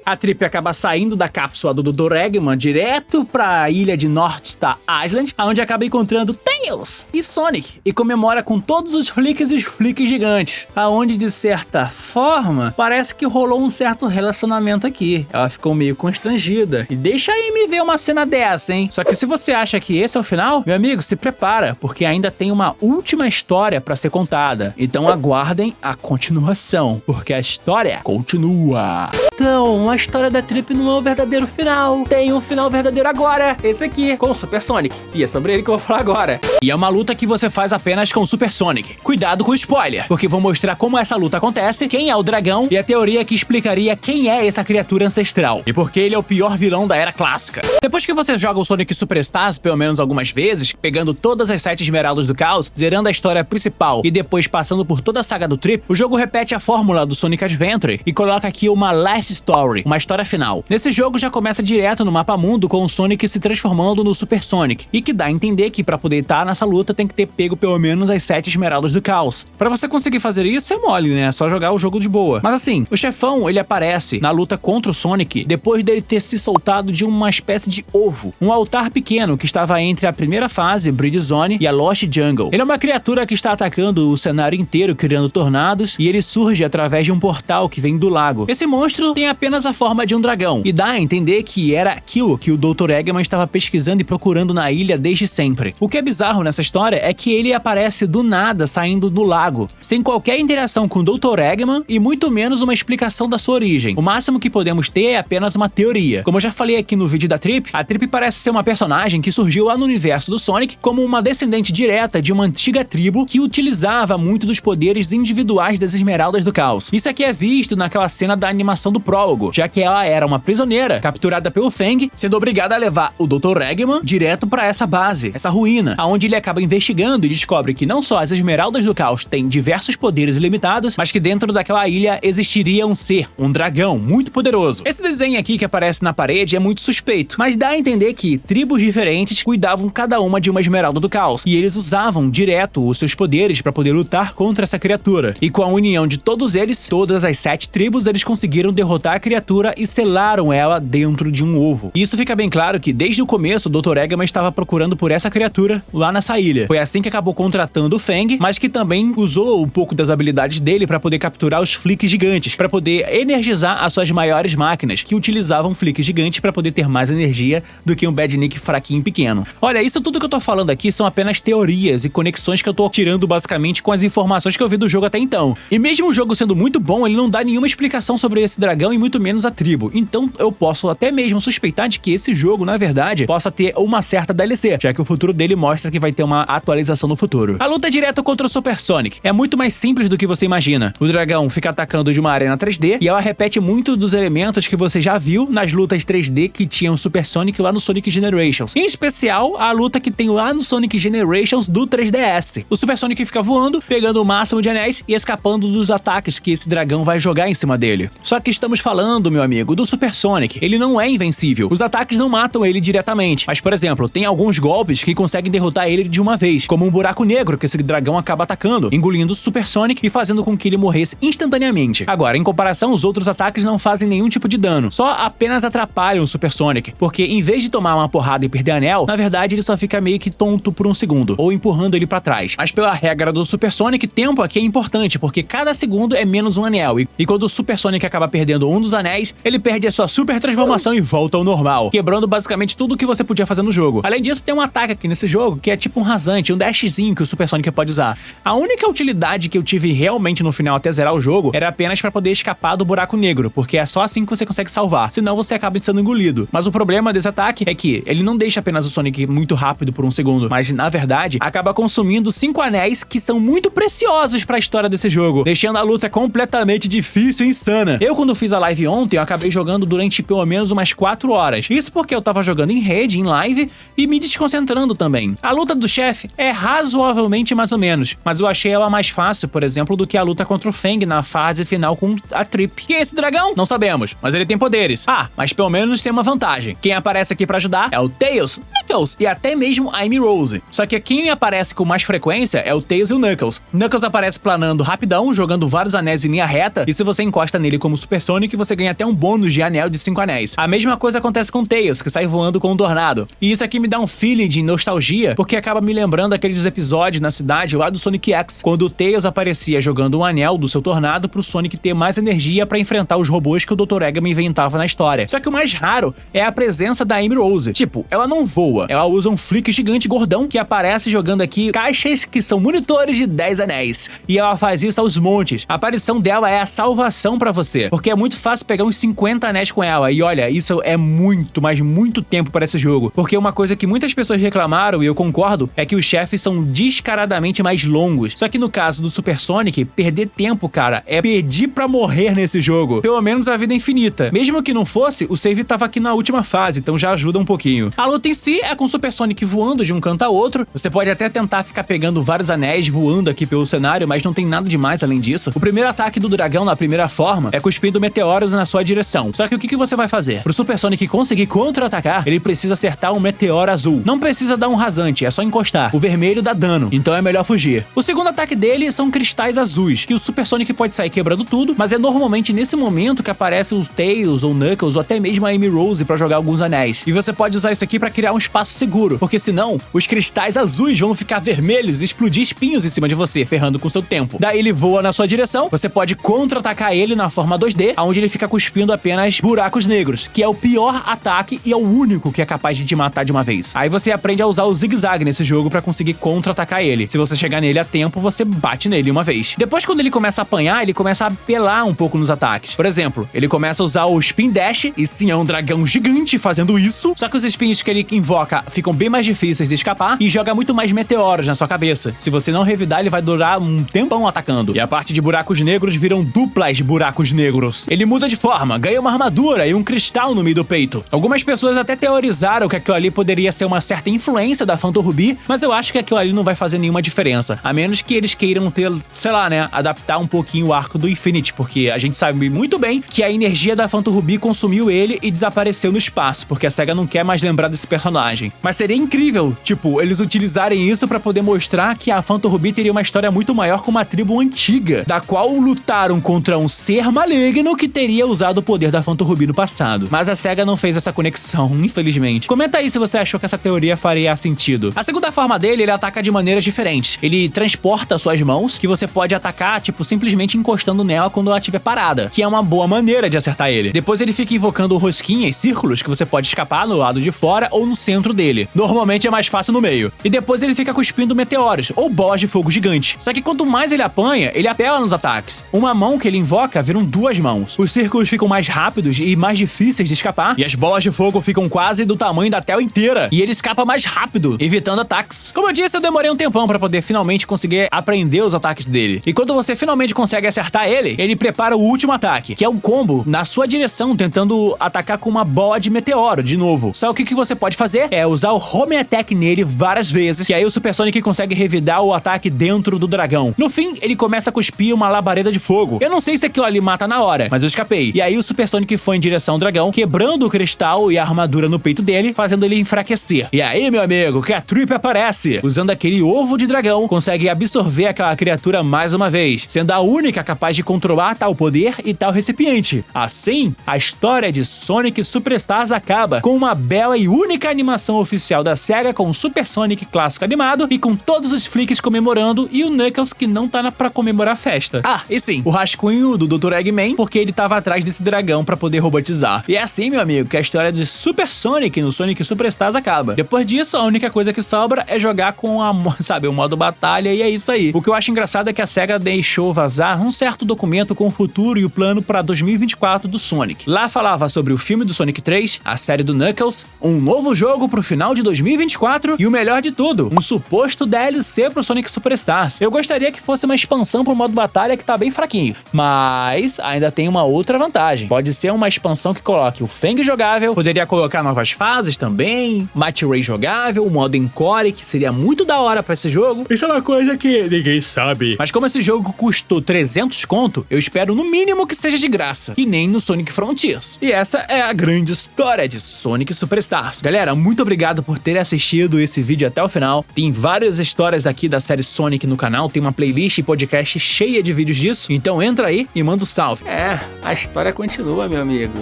a Trip acaba saindo da cápsula do Dr. Eggman direto pra ilha de North Star Island, onde acaba encontrando Tails e Sonic, e comemora com todos os flicks e os flicks gigantes, aonde de certa forma parece que rolou um certo relacionamento aqui. Ela ficou meio constrangida. E deixa aí me ver uma cena dessa, hein? Só que se você acha que esse é o final, meu amigo, se prepara, porque ainda tem uma última história pra ser contada. Então aguardem a continuação, porque a história continua. Então, a história da Trip não é o verdadeiro final. Tem um final verdadeiro agora, esse aqui, com o Super Sonic. E é sobre ele que eu vou falar agora. E é uma luta que você faz apenas com o Super Sonic. Cuidado com o spoiler, porque vou mostrar como essa luta acontece, quem é o dragão e a teoria que explicaria quem é essa criatura ancestral e por que ele é o pior vilão da era clássica. Depois que você joga o Sonic Superstars pelo menos algumas vezes, pegando todas as 7 esmeraldas do caos, zerando a história principal e depois passando por toda a saga do Trip, o jogo repete a fórmula do Sonic Adventure e coloca aqui uma Last Story, uma história final. Nesse jogo já começa direto no mapa mundo com o Sonic se transformando no Super Sonic, e que dá a entender que pra poder estar nessa luta tem que ter pego pelo menos as 7 esmeraldas do caos. Pra você conseguir fazer isso é mole, né? É só jogar o jogo de boa. Mas assim, o chefão ele aparece na luta contra o Sonic depois dele ter se soltado de uma espécie de ovo, um altar pequeno que estava entre a primeira fase, Bridge Zone, e a Lost Jungle. Ele é uma criatura que está atacando o cenário inteiro, criando tornados, e ele surge através de um portal que vem do lago. Esse monstro tem apenas a forma de um dragão, e dá a entender que era aquilo que o Dr. Eggman estava pesquisando e procurando na ilha desde sempre. O que é bizarro nessa história é que ele aparece do nada saindo do lago, sem qualquer interação com o Dr. Eggman e muito menos uma explicação da sua origem. O máximo que podemos ter é apenas uma teoria. Como eu já falei aqui no vídeo da Trip, a Trip parece ser uma personagem que surgiu lá no universo do Sonic como uma descendente direta de uma antiga tribo que utilizava muito dos poderes individuais das Esmeraldas do Caos. Isso aqui é visto naquela cena da animação do prólogo, já que ela era uma prisioneira capturada pelo Fang, sendo obrigada a levar o Dr. Eggman direto para essa base, essa ruína, aonde ele acaba investigando e descobre que não só as Esmeraldas do Caos têm diversos poderes ilimitados, mas que dentro daquela ilha existiria um ser, um dragão muito poderoso. Esse desenho aqui que aparece na parede é muito suspeito, mas dá a entender que tribos diferentes cuidavam cada uma de uma Esmeralda do Caos, e eles usavam direto os seus poderes para poder lutar contra essa criatura. E com a união de todos eles, todas as 7 tribos, eles conseguiram derrotar a criatura e selaram ela dentro de um ovo. E isso fica bem claro que desde o começo o Dr. Eggman estava procurando por essa criatura lá nessa ilha. Foi assim que acabou contratando o Fang, mas que também usou um pouco das habilidades dele para poder capturar os flicks gigantes, para poder energizar as suas maiores máquinas, que utilizavam flicks gigantes para poder ter mais energia do que um Badnik fraquinho e pequeno. Olha, isso tudo que eu tô falando aqui são apenas teorias e conexões que eu tô tirando basicamente com as informações que eu vi do jogo até então. E mesmo o jogo sendo muito bom, ele não dá nenhuma explicação sobre esse dragão e muito menos a tribo. Então eu posso até mesmo suspeitar de que esse jogo, na verdade, possa ter uma certa DLC, já que o futuro dele mostra que vai ter uma atualização no futuro. A luta é direto contra o Super Sonic. É muito mais simples do que você imagina. O dragão fica atacando de uma arena 3D e ela repete muito dos elementos que você já viu nas lutas 3D que tinham Super Sonic lá no Sonic Generations. Em especial, a luta que tem lá no Sonic Generations do 3DS. O Super Sonic fica voando, pegando o máximo de anéis e escapando dos ataques que esse dragão vai jogar em cima dele. Só que estamos falando, meu amigo, do Super Sonic. Ele não é invencível. Os ataques não matam ele diretamente. Mas, por exemplo, tem alguns golpes que conseguem derrotar ele de uma vez, como um buraco negro que esse dragão acaba atacando, engolindo o Super Sonic e fazendo com que ele morresse instantaneamente. Agora, em comparação, os outros ataques não fazem nenhum tipo de dano, só apenas atrapalham o Super Sonic, porque em vez de tomar uma porrada e perder anel, na verdade ele só fica meio que tonto por um segundo, ou empurrando ele pra trás. Mas pela regra do Super Sonic, tempo aqui é importante, porque cada segundo é menos um anel, e quando o Super Sonic acaba perdendo um dos anéis, ele perde a sua super transformação e volta ao normal, quebrando basicamente tudo o que você podia fazer no jogo. Além disso, tem um ataque aqui nesse jogo, que é tipo um rasante, um dashzinho que o Super Sonic pode usar. A única utilidade que eu tive realmente no final até zerar o jogo era apenas pra poder escapar do buraco negro, porque é só assim que você consegue salvar, senão você acaba sendo engolido. Mas o problema desse ataque é que ele não deixa apenas o Sonic muito rápido por um segundo, mas na verdade acaba consumindo 5 anéis que são muito preciosos pra história desse jogo, deixando a luta completamente difícil e insana. Eu, quando fiz a live ontem, eu acabei jogando durante pelo menos umas 4 horas. Isso porque eu tava jogando em rede, em live, e me desconcentrando também. A luta do chefe é razoavelmente mais ou menos, mas eu achei ela mais fácil, por exemplo, do que a luta contra o Fang na fase final com a Trip. Quem é esse dragão? Não sabemos, mas ele tem poderes. Ah, mas pelo menos tem uma vantagem. Quem aparece aqui pra ajudar é o Tails, Knuckles e até mesmo a Amy Rose. Só que quem aparece com mais frequência é o Tails e o Knuckles. Knuckles aparece planando rapidão, jogando vários anéis em linha reta, e se você encosta nele como Super Sonic, você ganha até um bônus de anel de 5 anéis. A mesma coisa acontece com o Tails, que sai voando com um tornado. E isso aqui me dá um feeling de nostalgia, porque acaba me lembrando aqueles episódios na cidade lá do Sonic X, quando o Tails aparecia jogando um anel do seu tornado pro Sonic ter mais energia pra enfrentar os robôs que o Dr. Eggman inventava na história. Só que o mais raro é a presença da Amy Rose. Tipo, ela não voa, ela usa um flick gigante gordão que aparece jogando aqui caixas que são monitores de 10 anéis. E ela faz isso aos montes. A aparição dela é a salvação pra você, porque é muito fácil pegar pegar uns 50 anéis com ela. E olha, isso é muito, mas muito tempo para esse jogo. Porque uma coisa que muitas pessoas reclamaram, e eu concordo, é que os chefes são descaradamente mais longos. Só que no caso do Super Sonic, perder tempo, cara, é pedir pra morrer nesse jogo. Pelo menos a vida é infinita. Mesmo que não fosse, o save tava aqui na última fase, então já ajuda um pouquinho. A luta em si é com o Super Sonic voando de um canto a outro. Você pode até tentar ficar pegando vários anéis voando aqui pelo cenário, mas não tem nada demais além disso. O primeiro ataque do dragão na primeira forma é cuspindo meteoros na sua direção. Só que o que você vai fazer? Pro Super Sonic conseguir contra-atacar, ele precisa acertar um meteoro azul. Não precisa dar um rasante, é só encostar. O vermelho dá dano, então é melhor fugir. O segundo ataque dele são cristais azuis, que o Super Sonic pode sair quebrando tudo, mas é normalmente nesse momento que aparecem os Tails ou Knuckles ou até mesmo a Amy Rose pra jogar alguns anéis. E você pode usar isso aqui pra criar um espaço seguro, porque senão os cristais azuis vão ficar vermelhos e explodir espinhos em cima de você, ferrando com seu tempo. Daí ele voa na sua direção, você pode contra-atacar ele na forma 2D, onde ele fica cuspindo apenas buracos negros, que é o pior ataque e é o único que é capaz de te matar de uma vez. Aí você aprende a usar o zigue-zague nesse jogo pra conseguir contra-atacar ele. Se você chegar nele a tempo, você bate nele uma vez. Depois, quando ele começa a apanhar, ele começa a apelar um pouco nos ataques. Por exemplo, ele começa a usar o Spin Dash, e sim, é um dragão gigante fazendo isso, só que os spins que ele invoca ficam bem mais difíceis de escapar e joga muito mais meteoros na sua cabeça. Se você não revidar, ele vai durar um tempão atacando. E a parte de buracos negros viram duplas buracos negros. Ele muda de forma, ganha uma armadura e um cristal no meio do peito. Algumas pessoas até teorizaram que aquilo ali poderia ser uma certa influência da Phantom Ruby, mas eu acho que aquilo ali não vai fazer nenhuma diferença. A menos que eles queiram ter, sei lá, né, adaptar um pouquinho o arco do Infinity, porque a gente sabe muito bem que a energia da Phantom Ruby consumiu ele e desapareceu no espaço, porque a SEGA não quer mais lembrar desse personagem. Mas seria incrível, tipo, eles utilizarem isso pra poder mostrar que a Phantom Ruby teria uma história muito maior com uma tribo antiga, da qual lutaram contra um ser maligno que teria usado o poder da Phantom Ruby no passado. Mas a SEGA não fez essa conexão, infelizmente. Comenta aí se você achou que essa teoria faria sentido. A segunda forma dele, ele ataca de maneiras diferentes. Ele transporta suas mãos, que você pode atacar, tipo, simplesmente encostando nela quando ela estiver parada, que é uma boa maneira de acertar ele. Depois ele fica invocando rosquinhas, círculos, que você pode escapar no lado de fora ou no centro dele. Normalmente é mais fácil no meio. E depois ele fica cuspindo meteoros, ou bolas de fogo gigante. Só que quanto mais ele apanha, ele apela nos ataques. Uma mão que ele invoca viram duas mãos. Os círculos ficam mais rápidos e mais difíceis de escapar, e as bolas de fogo ficam quase do tamanho da tela inteira. E ele escapa mais rápido, evitando ataques. Como eu disse, eu demorei um tempão pra poder finalmente conseguir aprender os ataques dele. E quando você finalmente consegue acertar ele, ele prepara o último ataque, que é um combo na sua direção, tentando atacar com uma bola de meteoro de novo. Só que o que você pode fazer é usar o Home Attack nele várias vezes, que aí o Super Sonic consegue revidar o ataque dentro do dragão. No fim, ele começa a cuspir uma labareda de fogo. Eu não sei se aquilo ali mata na hora, mas eu escapei. E aí o Super Sonic foi em direção ao dragão, quebrando o cristal e a armadura no peito dele, fazendo ele enfraquecer. E aí, meu amigo, que a Trip aparece. Usando aquele ovo de dragão, consegue absorver aquela criatura mais uma vez, sendo a única capaz de controlar tal poder e tal recipiente. Assim, a história de Sonic Superstars acaba com uma bela e única animação oficial da SEGA, com o Super Sonic clássico animado e com todos os flicks comemorando, e o Knuckles que não tá pra comemorar a festa. Ah, e sim, o rascunho do Dr. Eggman, porque ele tava atrás desse dragão pra poder robotizar. E é assim, meu amigo, que a história de Super Sonic no Sonic Superstars acaba. Depois disso, a única coisa que sobra é jogar com a, sabe, o modo batalha, e é isso aí. O que eu acho engraçado é que a SEGA deixou vazar um certo documento com o futuro e o plano pra 2024 do Sonic. Lá falava sobre o filme do Sonic 3, a série do Knuckles, um novo jogo pro final de 2024 e o melhor de tudo, um suposto DLC pro Sonic Superstars. Eu gostaria que fosse uma expansão pro modo batalha, que tá bem fraquinho, mas ainda tem uma outra vantagem. Pode ser uma expansão que coloque o Fang jogável, poderia colocar novas fases também, Mighty Ray jogável, o modo Encore, que seria muito da hora pra esse jogo. Isso é uma coisa que ninguém sabe. Mas como esse jogo custou 300 conto, eu espero no mínimo que seja de graça, que nem no Sonic Frontiers. E essa é a grande história de Sonic Superstars. Galera, muito obrigado por ter assistido esse vídeo até o final. Tem várias histórias aqui da série Sonic no canal, tem uma playlist e podcast cheia de vídeos disso, então entra aí e manda um salve. É, a história continua, meu amigo.